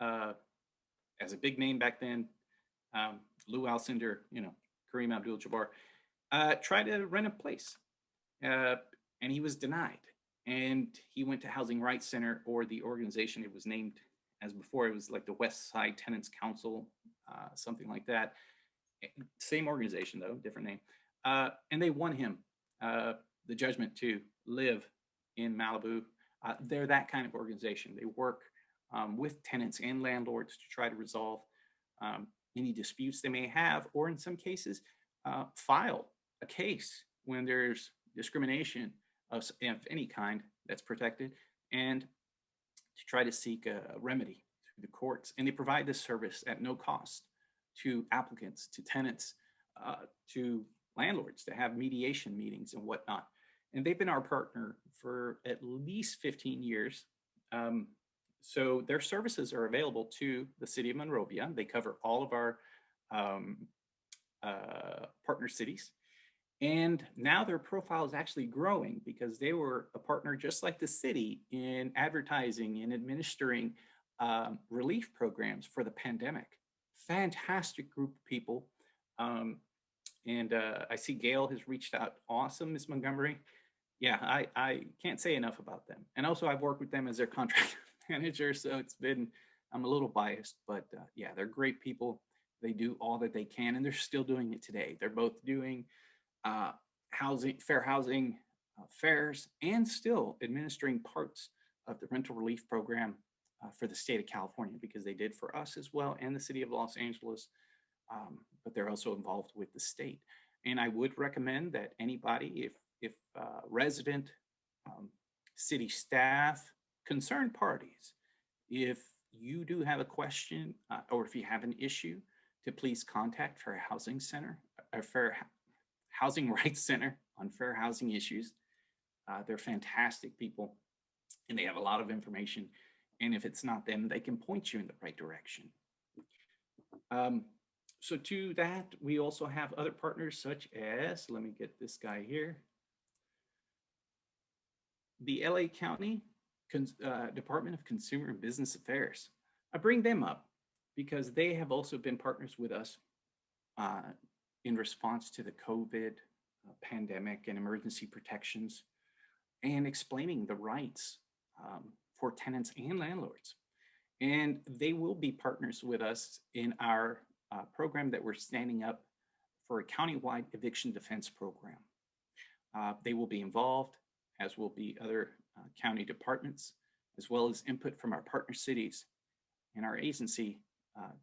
Speaker 10: as a big name back then. Lou Alcindor, Kareem Abdul-Jabbar, tried to rent a place, and he was denied. And he went to Housing Rights Center, or the organization it was named as before. It was like the West Side Tenants Council, something like that. Same organization though, different name. And they won him the judgment to live in Malibu. They're that kind of organization. They work with tenants and landlords to try to resolve any disputes they may have, or in some cases, file a case when there's discrimination of any kind that's protected, and to try to seek a remedy through the courts. And they provide this service at no cost to applicants, to tenants, to landlords, to have mediation meetings and whatnot. And they've been our partner for at least 15 years. So their services are available to the city of Monrovia. They cover all of our partner cities. And now their profile is actually growing because they were a partner just like the city in advertising and administering relief programs for the pandemic. Fantastic group of people. And I see Gail has reached out. Awesome, Ms. Montgomery. Yeah, I can't say enough about them. And also I've worked with them as their contract manager, so I'm a little biased, but yeah, they're great people. They do all that they can, and they're still doing it today. They're both doing fair housing fairs, and still administering parts of the rental relief program for the state of California, because they did for us as well, and the city of Los Angeles, but they're also involved with the state. And I would recommend that anybody, if resident, city staff, concerned parties, if you do have a question or if you have an issue, to please contact Fair Housing Center, or Fair Housing Rights Center on fair housing issues. They're fantastic people, and they have a lot of information. And if it's not them, they can point you in the right direction. So to that, we also have other partners such as, let me get this guy here, the LA County Department of Consumer and Business Affairs. I bring them up because they have also been partners with us in response to the COVID pandemic and emergency protections, and explaining the rights for tenants and landlords. And they will be partners with us in our program that we're standing up for a countywide eviction defense program. They will be involved, as will be other county departments, as well as input from our partner cities and our agency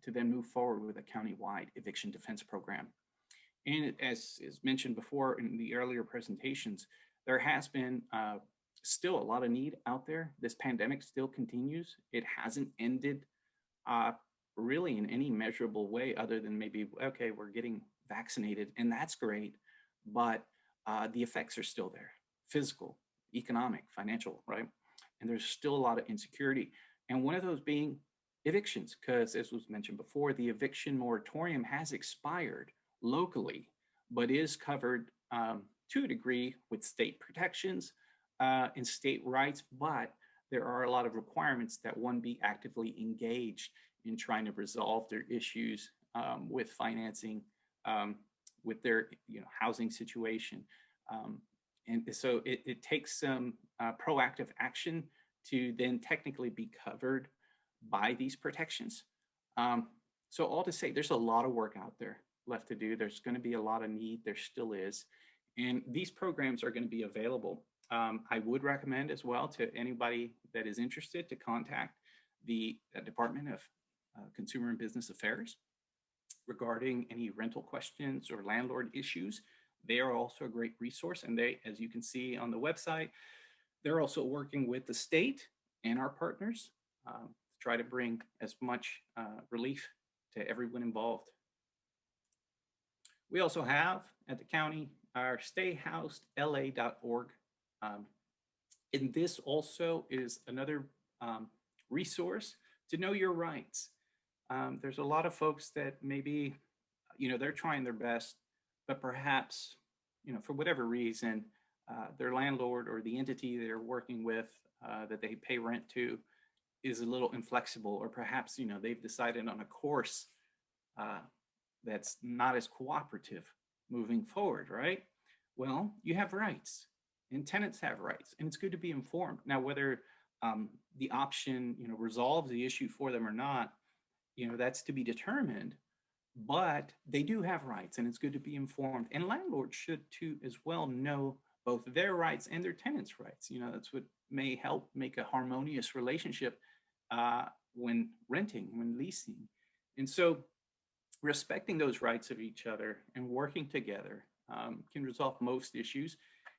Speaker 10: to then move forward with a countywide eviction defense program. And as is mentioned before in the earlier presentations, there has been still a lot of need out there. This pandemic still continues. It hasn't ended really in any measurable way, other than maybe, okay, we're getting vaccinated, and that's great, but the effects are still there: physical, economic, financial, right? And there's still a lot of insecurity. And one of those being evictions, because as was mentioned before, the eviction moratorium has expired locally, but is covered to a degree with state protections and state rights. But there are a lot of requirements that one be actively engaged in trying to resolve their issues with financing, with their housing situation. And so it takes some proactive action to then technically be covered by these protections. So all to say, there's a lot of work out there left to do. There's going to be a lot of need. There still is. And these programs are going to be available. I would recommend as well to anybody that is interested to contact the Department of Consumer and Business Affairs regarding any rental questions or landlord issues. They are also a great resource. And they, as you can see on the website, they're also working with the state and our partners to try to bring as much relief to everyone involved. We also have at the county our stayhousedla.org. And this also is another resource to know your rights. there's a lot of folks that maybe, they're trying their best, but perhaps, for whatever reason, their landlord or the entity they're working with that they pay rent to is a little inflexible, or perhaps, they've decided on a course that's not as cooperative moving forward, right? Well, you have rights and tenants have rights, and it's good to be informed. Now, whether the option, resolves the issue for them or not, that's to be determined, but they do have rights and it's good to be informed. And landlords should too as well know both their rights and their tenants' rights. That's what may help make a harmonious relationship when renting, when leasing. And so respecting those rights of each other and working together can resolve most issues.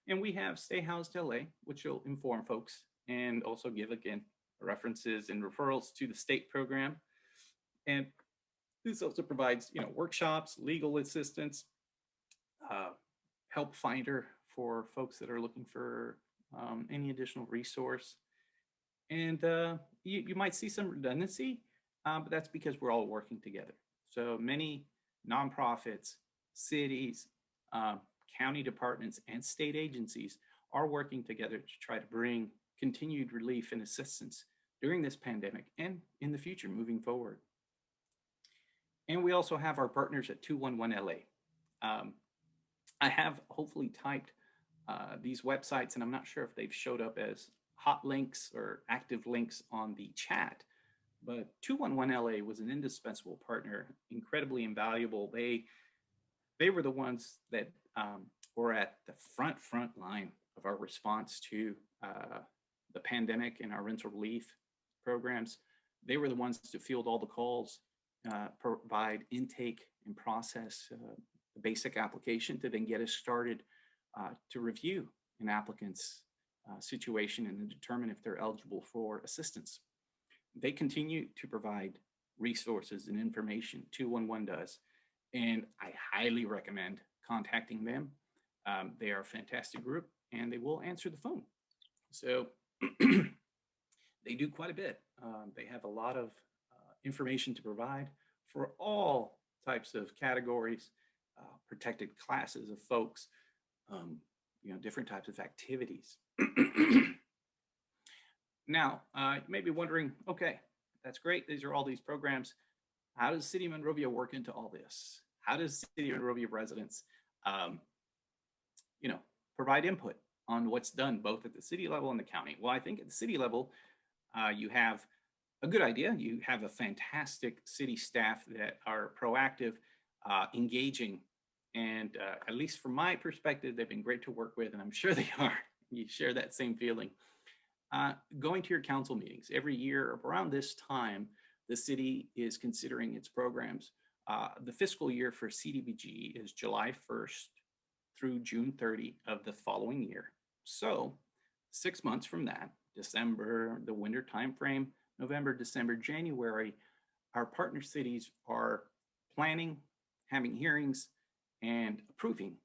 Speaker 10: And we have Stay Housed LA, which will inform folks and also give, again, references and referrals to the state program. And this also provides, workshops, legal assistance, help finder for folks that are looking for any additional resource. And you might see some redundancy, but that's because we're all working together. So many nonprofits, cities, county departments, and state agencies are working together to try to bring continued relief and assistance during this pandemic and in the future moving forward. And we also have our partners at 211 LA. I have hopefully typed these websites, and I'm not sure if they've showed up as hot links or active links on the chat, but 211 LA was an indispensable partner, incredibly invaluable. They were the ones that were at the front line of our response to the pandemic and our rental relief programs. They were the ones to field all the calls, provide intake and process the basic application to then get us started to review an applicant's situation and then determine if they're eligible for assistance. They continue to provide resources and information, 211 does, and I highly recommend contacting them. They are a fantastic group and they will answer the phone. So they do quite a bit. They have a lot of information to provide for all types of categories, protected classes of folks, different types of activities. Now, you may be wondering, okay, that's great. These are all these programs. How does City of Monrovia work into all this? How does City of Monrovia residents, provide input on what's done both at the city level and the county? Well, I think at the city level, you have a good idea. You have a fantastic city staff that are proactive, engaging, and at least from my perspective, they've been great to work with, and I'm sure they are. You share that same feeling. Going to your council meetings every year around this time, the city is considering its programs. The fiscal year for CDBG is July 1st through June 30 of the following year. So 6 months from that, December, the winter timeframe, November, December, January, our partner cities are planning, having hearings, and approving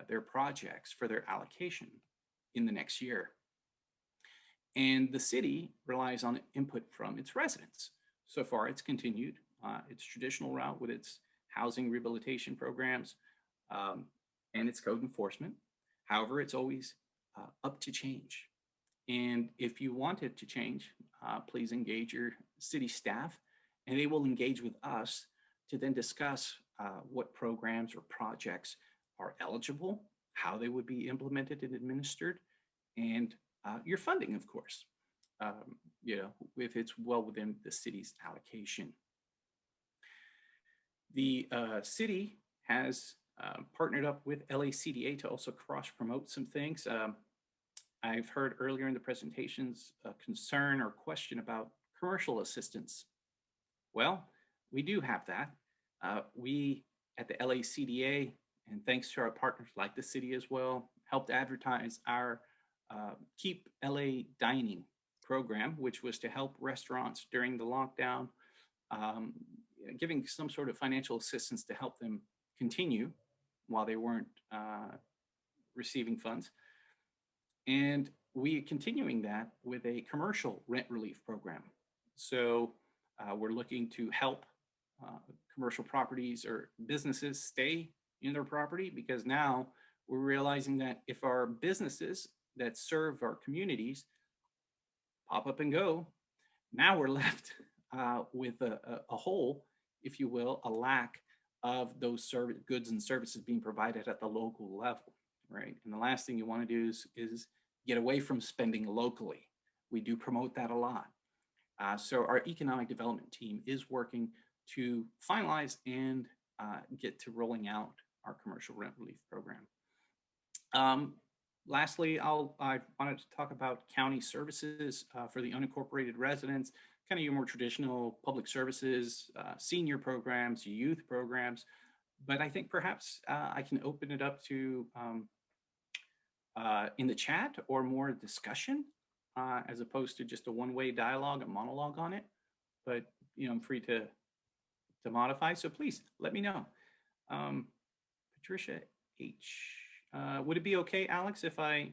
Speaker 10: their projects for their allocation in the next year. And the city relies on input from its residents. So far, it's continued its traditional route with its housing rehabilitation programs and its code enforcement. However, it's always up to change. And if you want it to change, please engage your city staff, and they will engage with us to then discuss what programs or projects are eligible, how they would be implemented and administered, and your funding, of course, if it's well within the city's allocation. The city has partnered up with LACDA to also cross-promote some things. I've heard earlier in the presentations a concern or question about commercial assistance. Well, we do have that. We at the LACDA, and thanks to our partners like the city as well, helped advertise our Keep LA Dining program, which was to help restaurants during the lockdown, giving some sort of financial assistance to help them continue while they weren't receiving funds. And we are continuing that with a commercial rent relief program. So we're looking to help commercial properties or businesses stay in their property, because now we're realizing that if our businesses that serve our communities pop up and go, now we're left with a hole, if you will, a lack of those goods and services being provided at the local level, right? And the last thing you want to do is get away from spending locally. We do promote that a lot. So our economic development team is working to finalize and get to rolling out our commercial rent relief program. Lastly, I wanted to talk about county services for the unincorporated residents, kind of your more traditional public services, senior programs, youth programs. But I think perhaps I can open it up to in the chat or more discussion as opposed to just a one-way dialogue, a monologue on it. But I'm free to modify. So please let me know. Patricia H. Would it be okay, Alex, if I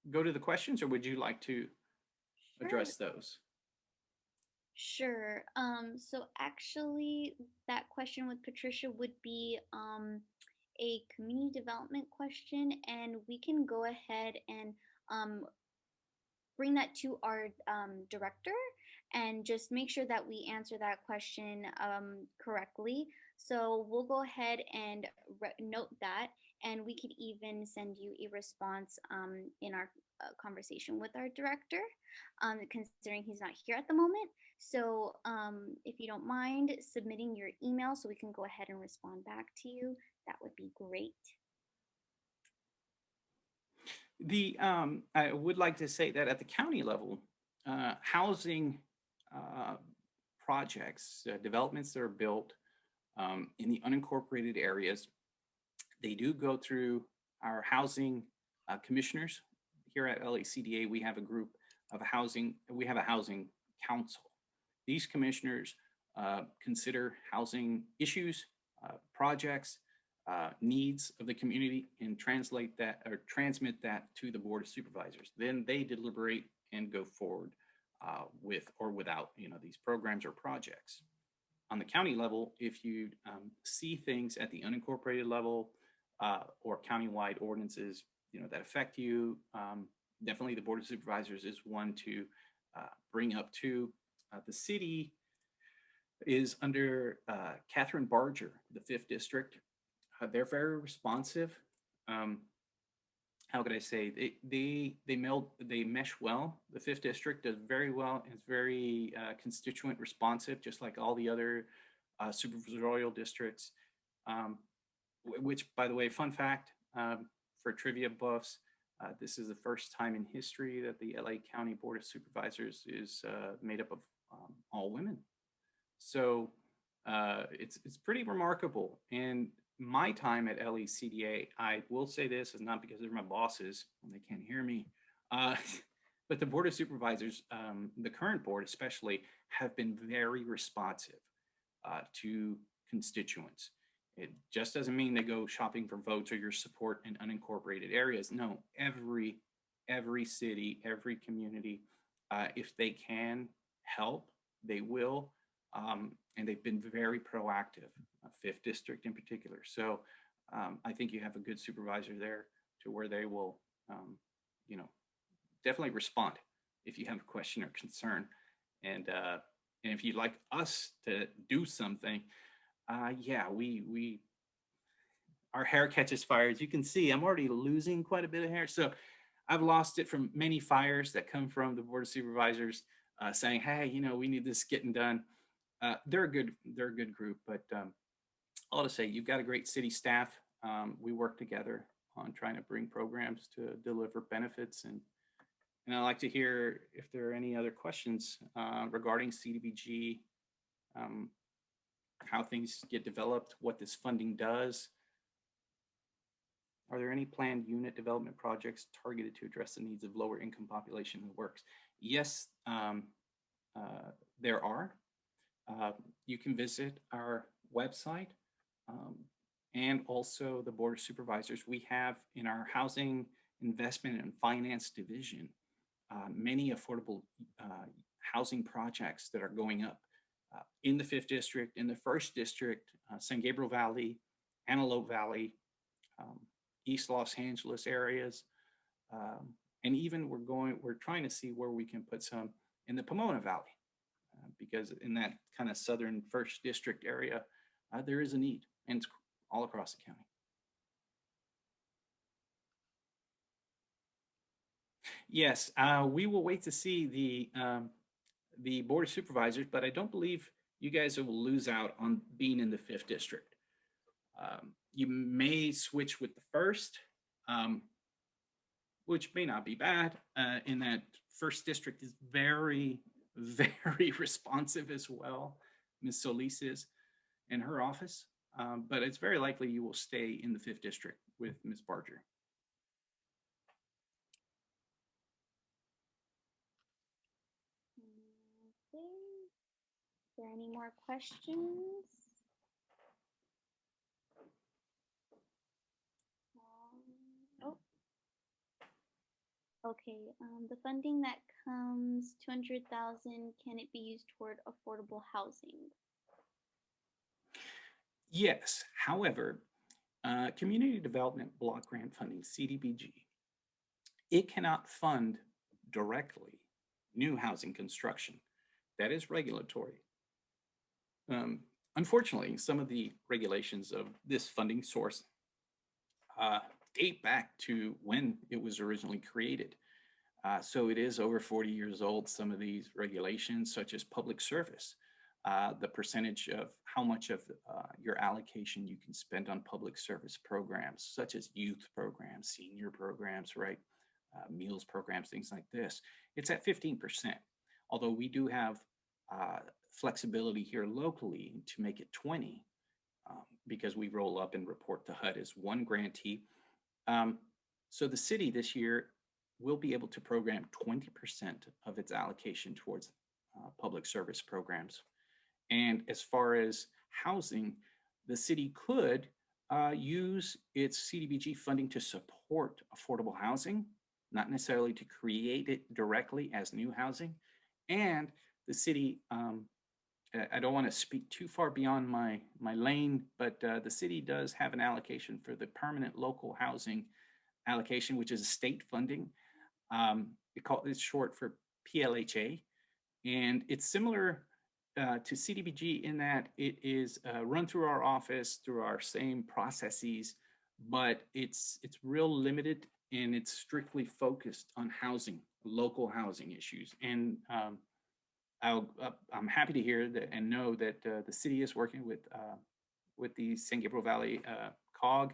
Speaker 10: go to the questions, or would you like to address those?
Speaker 1: Sure. So actually, that question with Patricia would be a community development question, and we can go ahead and bring that to our director and just make sure that we answer that question correctly. So we'll go ahead and note that, and we could even send you a response in our conversation with our director, considering he's not here at the moment. So if you don't mind submitting your email so we can go ahead and respond back to you, that would be great.
Speaker 10: I would like to say that at the county level, housing projects, developments that are built in the unincorporated areas, they do go through our housing commissioners. Here at LACDA, we have a group of we have a housing council. These commissioners consider housing issues, projects, needs of the community, and transmit that to the Board of Supervisors. Then they deliberate and go forward with or without these programs or projects. On the county level, if you see things at the unincorporated level or countywide ordinances that affect you, definitely the Board of Supervisors is one to bring up to. The city is under Catherine Barger, the 5th District. They're very responsive. How could I say? They mesh well. The 5th District does very well. It's very constituent responsive, just like all the other supervisorial districts. Which, by the way, fun fact for trivia buffs, this is the first time in history that the LA County Board of Supervisors is made up of all women. So it's pretty remarkable. And my time at LACDA, I will say this, is not because they're my bosses and they can't hear me, but the Board of Supervisors, the current board especially, have been very responsive to constituents. It just doesn't mean they go shopping for votes or your support in unincorporated areas. No, every city, every community, if they can help, they will. And they've been very proactive, 5th District in particular. So I think you have a good supervisor there to where they will, definitely respond if you have a question or concern. And if you'd like us to do something, yeah, our hair catches fire. As you can see, I'm already losing quite a bit of hair. So I've lost it from many fires that come from the Board of Supervisors saying, hey, we need this getting done. They're a good group, but all to say, you've got a great city staff. We work together on trying to bring programs to deliver benefits. And I'd like to hear if there are any other questions regarding CDBG, how things get developed, what this funding does. Are there any planned unit development projects targeted to address the needs of lower income population who works? Yes, there are. You can visit our website and also the Board of Supervisors. We have in our Housing Investment and Finance Division many affordable housing projects that are going up. in the 5th District, in the 1st District, San Gabriel Valley, Antelope Valley, East Los Angeles areas. And even we're trying to see where we can put some in the Pomona Valley, because in that kind of southern 1st District area, there is a need, and it's all across the county. Yes, we will wait to see the Board of Supervisors, but I don't believe you guys will lose out on being in the 5th District. You may switch with the 1st, which may not be bad, in that 1st District is very, very responsive as well. Ms. Solis is in her office, but it's very likely you will stay in the 5th District with Ms. Barger.
Speaker 1: Okay. Is there any more questions? Oh. Okay, the funding that comes, 200,000, can it be used toward affordable housing?
Speaker 10: Yes, however, Community Development Block Grant Funding, CDBG, it cannot fund directly new housing construction. That is regulatory. Unfortunately, some of the regulations of this funding source date back to when it was originally created. So it is over 40 years old. Some of these regulations, such as public service, the percentage of how much of your allocation you can spend on public service programs, such as youth programs, senior programs, right? Meals programs, things like this. It's at 15%. Although we do have flexibility here locally to make it 20, because we roll up and report to HUD as one grantee. So the city this year will be able to program 20% of its allocation towards public service programs. And as far as housing, the city could use its CDBG funding to support affordable housing, not necessarily to create it directly as new housing. And the city, I don't want to speak too far beyond my lane, but the city does have an allocation for the permanent local housing allocation, which is state funding. It's short for PLHA, and it's similar to CDBG in that it is run through our office, through our same processes, but it's real limited, and it's strictly focused on housing, local housing issues. And I'm happy to hear that and know that the city is working with the San Gabriel Valley COG,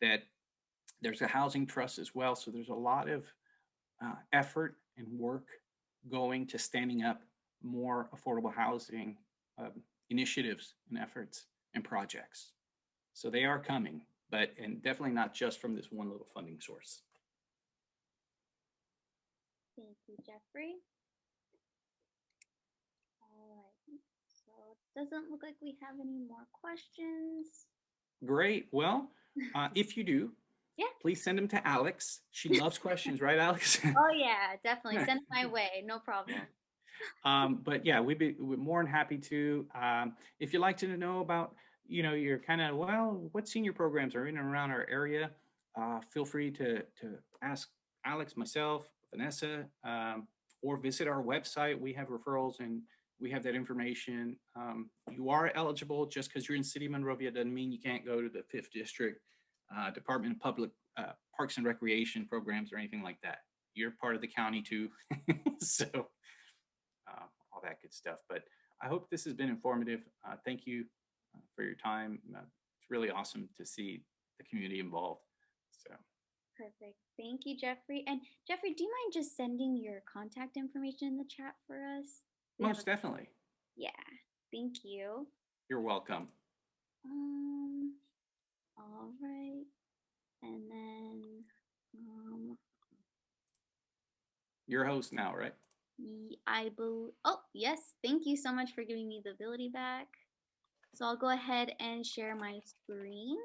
Speaker 10: that there's a housing trust as well. So there's a lot of effort and work going to standing up more affordable housing initiatives and efforts and projects. So they are coming, and definitely not just from this one little funding source.
Speaker 1: Thank you, Jeffrey. All right, so it doesn't look like we have any more questions.
Speaker 10: Great. Well, if you do,
Speaker 1: yeah,
Speaker 10: please send them to Alex. She loves questions, right, Alex?
Speaker 1: Oh yeah, definitely. Send it my way, no problem.
Speaker 10: But yeah, we're more than happy to. If you'd like to know about, you're kind of, well, what senior programs are in and around our area, feel free to ask Alex, myself, Vanessa, or visit our website. We have referrals and we have that information. You are eligible. Just because you're in City of Monrovia doesn't mean you can't go to the 5th District Department of Public Parks and Recreation programs or anything like that. You're part of the county too. So all that good stuff. But I hope this has been informative. Thank you for your time. It's really awesome to see the community involved. So
Speaker 1: perfect. Thank you, Jeffrey. And Jeffrey, do you mind just sending your contact information in the chat for us?
Speaker 10: Most definitely.
Speaker 1: Yeah. Thank you.
Speaker 10: You're welcome.
Speaker 1: All right. And then
Speaker 10: you're host now, right?
Speaker 1: Oh, yes. Thank you so much for giving me the ability back. So I'll go ahead and share my screen.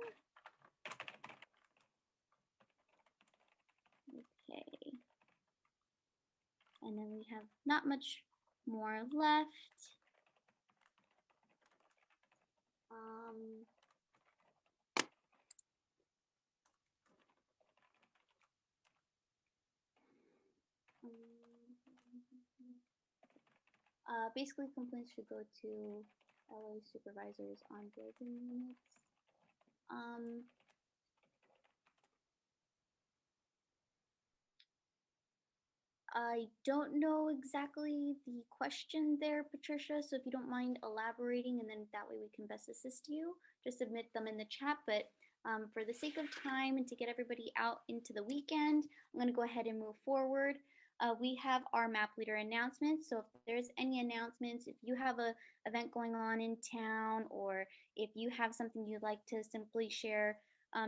Speaker 1: Okay. And then we have not much more left. Basically, complaints should go to LA supervisors on building units. I don't know exactly the question there, Patricia, so if you don't mind elaborating, and then that way we can best assist you, just submit them in the chat. But for the sake of time and to get everybody out into the weekend, I'm going to go ahead and move forward. We have our MAP leader announcements. So if there's any announcements, if you have an event going on in town, or if you have something you'd like to simply share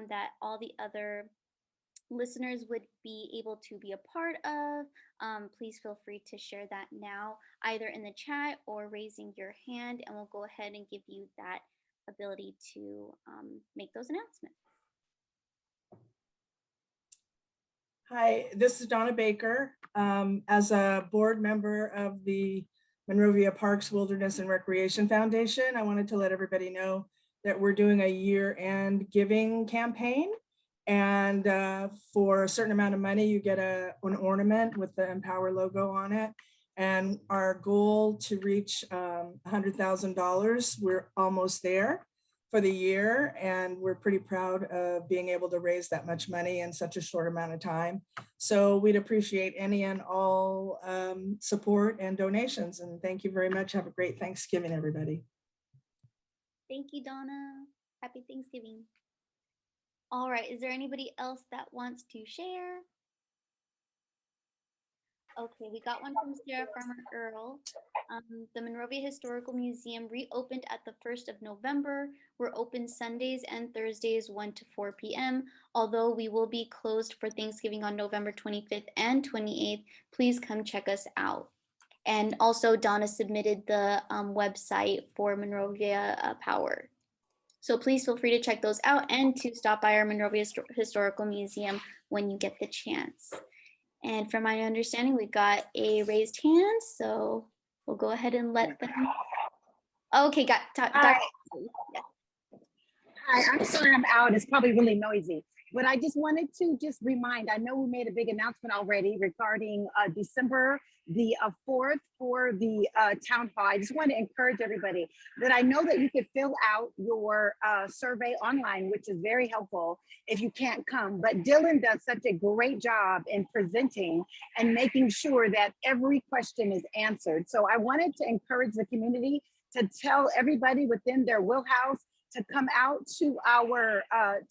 Speaker 1: that all the other listeners would be able to be a part of, please feel free to share that now, either in the chat or raising your hand, and we'll go ahead and give you that ability to make those announcements.
Speaker 11: Hi, this is Donna Baker. As a board member of the Monrovia Parks, Wilderness, and Recreation Foundation, I wanted to let everybody know that we're doing a year-end giving campaign. And for a certain amount of money, you get an ornament with the Empower logo on it. And our goal to reach $100,000, we're almost there for the year. And we're pretty proud of being able to raise that much money in such a short amount of time. So we'd appreciate any and all support and donations. And thank you very much. Have a great Thanksgiving, everybody.
Speaker 1: Thank you, Donna. Happy Thanksgiving. All right, is there anybody else that wants to share? Okay, we got one from Sarah Farmer Earl. The Monrovia Historical Museum reopened at the 1st of November. We're open Sundays and Thursdays 1 to 4 p.m. Although we will be closed for Thanksgiving on November 25th and 28th, please come check us out. And also Donna submitted the website for Monrovia Power. So please feel free to check those out and to stop by our Monrovia Historical Museum when you get the chance. And from my understanding, we got a raised hand, so we'll go ahead and let them. Okay, got
Speaker 12: Hi, I'm sorry I'm out. It's probably really noisy. But I just wanted to just remind, I know we made a big announcement already regarding December the 4th for the town hall. I just want to encourage everybody that I know that you could fill out your survey online, which is very helpful if you can't come. But Dylan does such a great job in presenting and making sure that every question is answered. So I wanted to encourage the community to tell everybody within their wheelhouse to come out to our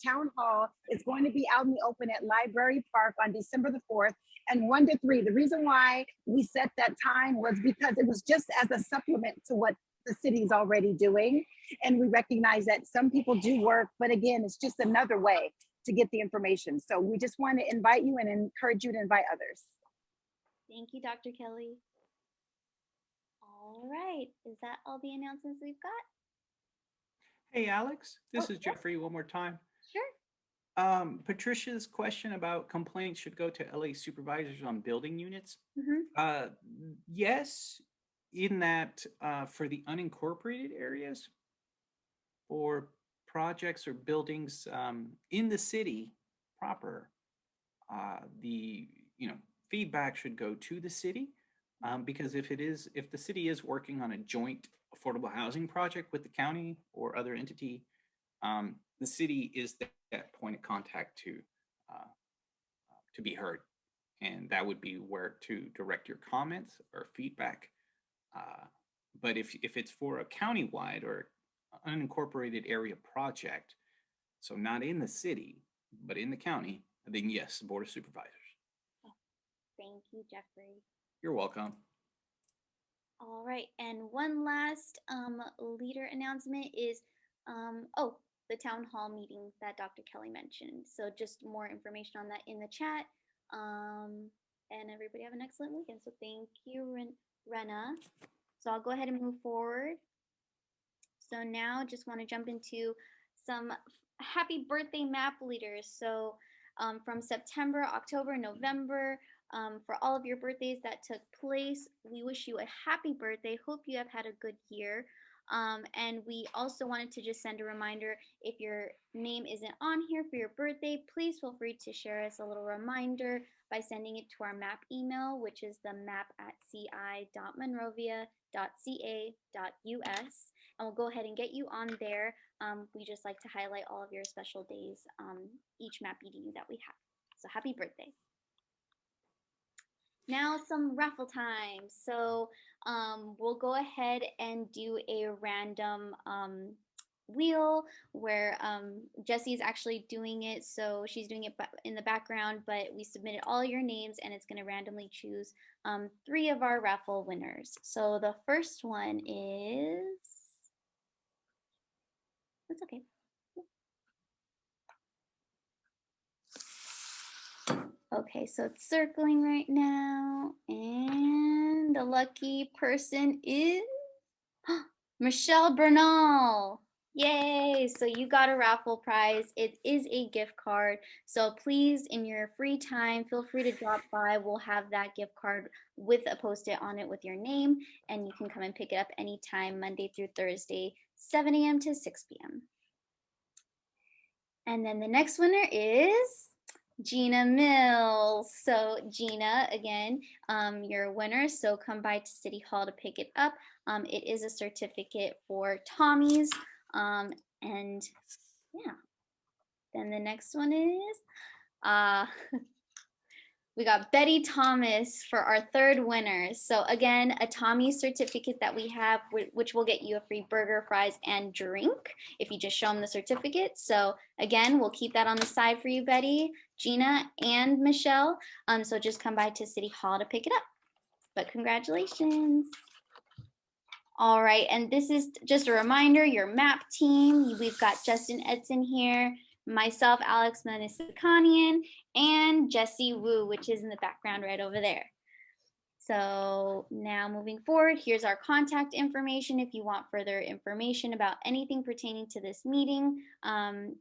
Speaker 12: town hall. It's going to be out in the open at Library Park on December the 4th and 1 to 3. The reason why we set that time was because it was just as a supplement to what the city is already doing. And we recognize that some people do work, but again, it's just another way to get the information. So we just want to invite you and encourage you to invite others.
Speaker 1: Thank you, Dr. Kelly. All right, is that all the announcements we've got?
Speaker 10: Hey, Alex, this is Jeffrey one more time.
Speaker 1: Sure.
Speaker 10: Patricia's question about complaints should go to LA supervisors on building units. Yes, in that for the unincorporated areas or projects or buildings in the city proper, the feedback should go to the city because if the city is working on a joint affordable housing project with the county or other entity, the city is that point of contact to be heard, and that would be where to direct your comments or feedback. But if it's for a countywide or unincorporated area project, so not in the city but in the county, then yes, the Board of Supervisors.
Speaker 1: Thank you, Jeffrey.
Speaker 10: You're welcome.
Speaker 1: All right, and one last leader announcement is, the town hall meeting that Dr. Kelly mentioned. So just more information on that in the chat. And everybody have an excellent weekend. So thank you, Rena. So I'll go ahead and move forward. So now just want to jump into some happy birthday MAP leaders. So from September, October, November, for all of your birthdays that took place, we wish you a happy birthday. Hope you have had a good year. And we also wanted to just send a reminder, if your name isn't on here for your birthday, please feel free to share us a little reminder by sending it to our MAP email, which is the map@ci.monrovia.ca.us. And we'll go ahead and get you on there. We just like to highlight all of your special days, each MAP-edu that we have. So happy birthday. Now some raffle time. So we'll go ahead and do a random wheel where Jesse's actually doing it. So she's doing it in the background, but we submitted all your names and it's going to randomly choose 3 of our raffle winners. So the first one is, that's okay. Okay, so it's circling right now, and the lucky person is Michelle Bernal. Yay! So you got a raffle prize. It is a gift card. So please, in your free time, feel free to drop by. We'll have that gift card with a Post-it on it with your name, and you can come and pick it up anytime, Monday through Thursday, 7 a.m. to 6 p.m. And then the next winner is Gina Mills. So Gina, again, you're a winner. So come by to City Hall to pick it up. It is a certificate for Tommy's. And yeah, then the next one is, we got Betty Thomas for our 3rd winner. So again, a Tommy certificate that we have, which will get you a free burger, fries, and drink if you just show them the certificate. So again, we'll keep that on the side for you, Betty, Gina, and Michelle. So just come by to City Hall to pick it up. But congratulations. All right, and this is just a reminder, your MAP team, we've got Justin Edson here, myself, Alex Manisakanian, and Jesse Wu, which is in the background right over there. So now moving forward, here's our contact information if you want further information about anything pertaining to this meeting. And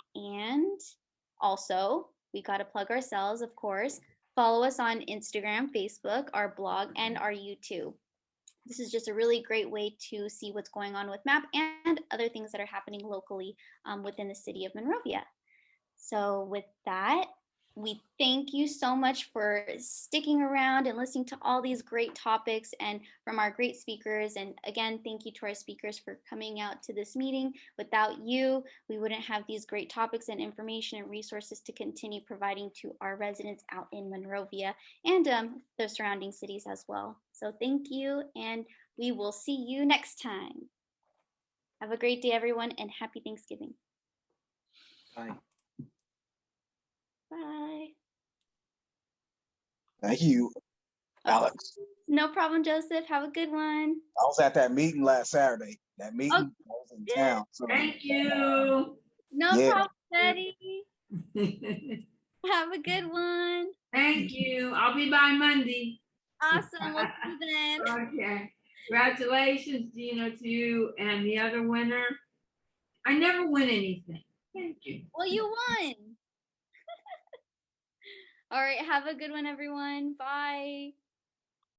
Speaker 1: also, we got to plug ourselves, of course. Follow us on Instagram, Facebook, our blog, and our YouTube. This is just a really great way to see what's going on with MAP and other things that are happening locally within the city of Monrovia. So with that, we thank you so much for sticking around and listening to all these great topics and from our great speakers. And again, thank you to our speakers for coming out to this meeting. Without you, we wouldn't have these great topics and information and resources to continue providing to our residents out in Monrovia and the surrounding cities as well. So thank you, and we will see you next time. Have a great day, everyone, and happy Thanksgiving.
Speaker 10: Bye.
Speaker 1: Bye.
Speaker 13: Thank you, Alex.
Speaker 1: No problem, Joseph. Have a good one.
Speaker 13: I was at that meeting last Saturday. That meeting, I was in town. So.
Speaker 14: Thank you.
Speaker 1: No problem, Betty. Have a good one.
Speaker 14: Thank you. I'll be by Monday.
Speaker 1: Awesome. We'll see you then.
Speaker 14: Okay. Congratulations, Gina, to you and the other winner. I never win anything. Thank you.
Speaker 1: Well, you won. All right. Have a good one, everyone. Bye.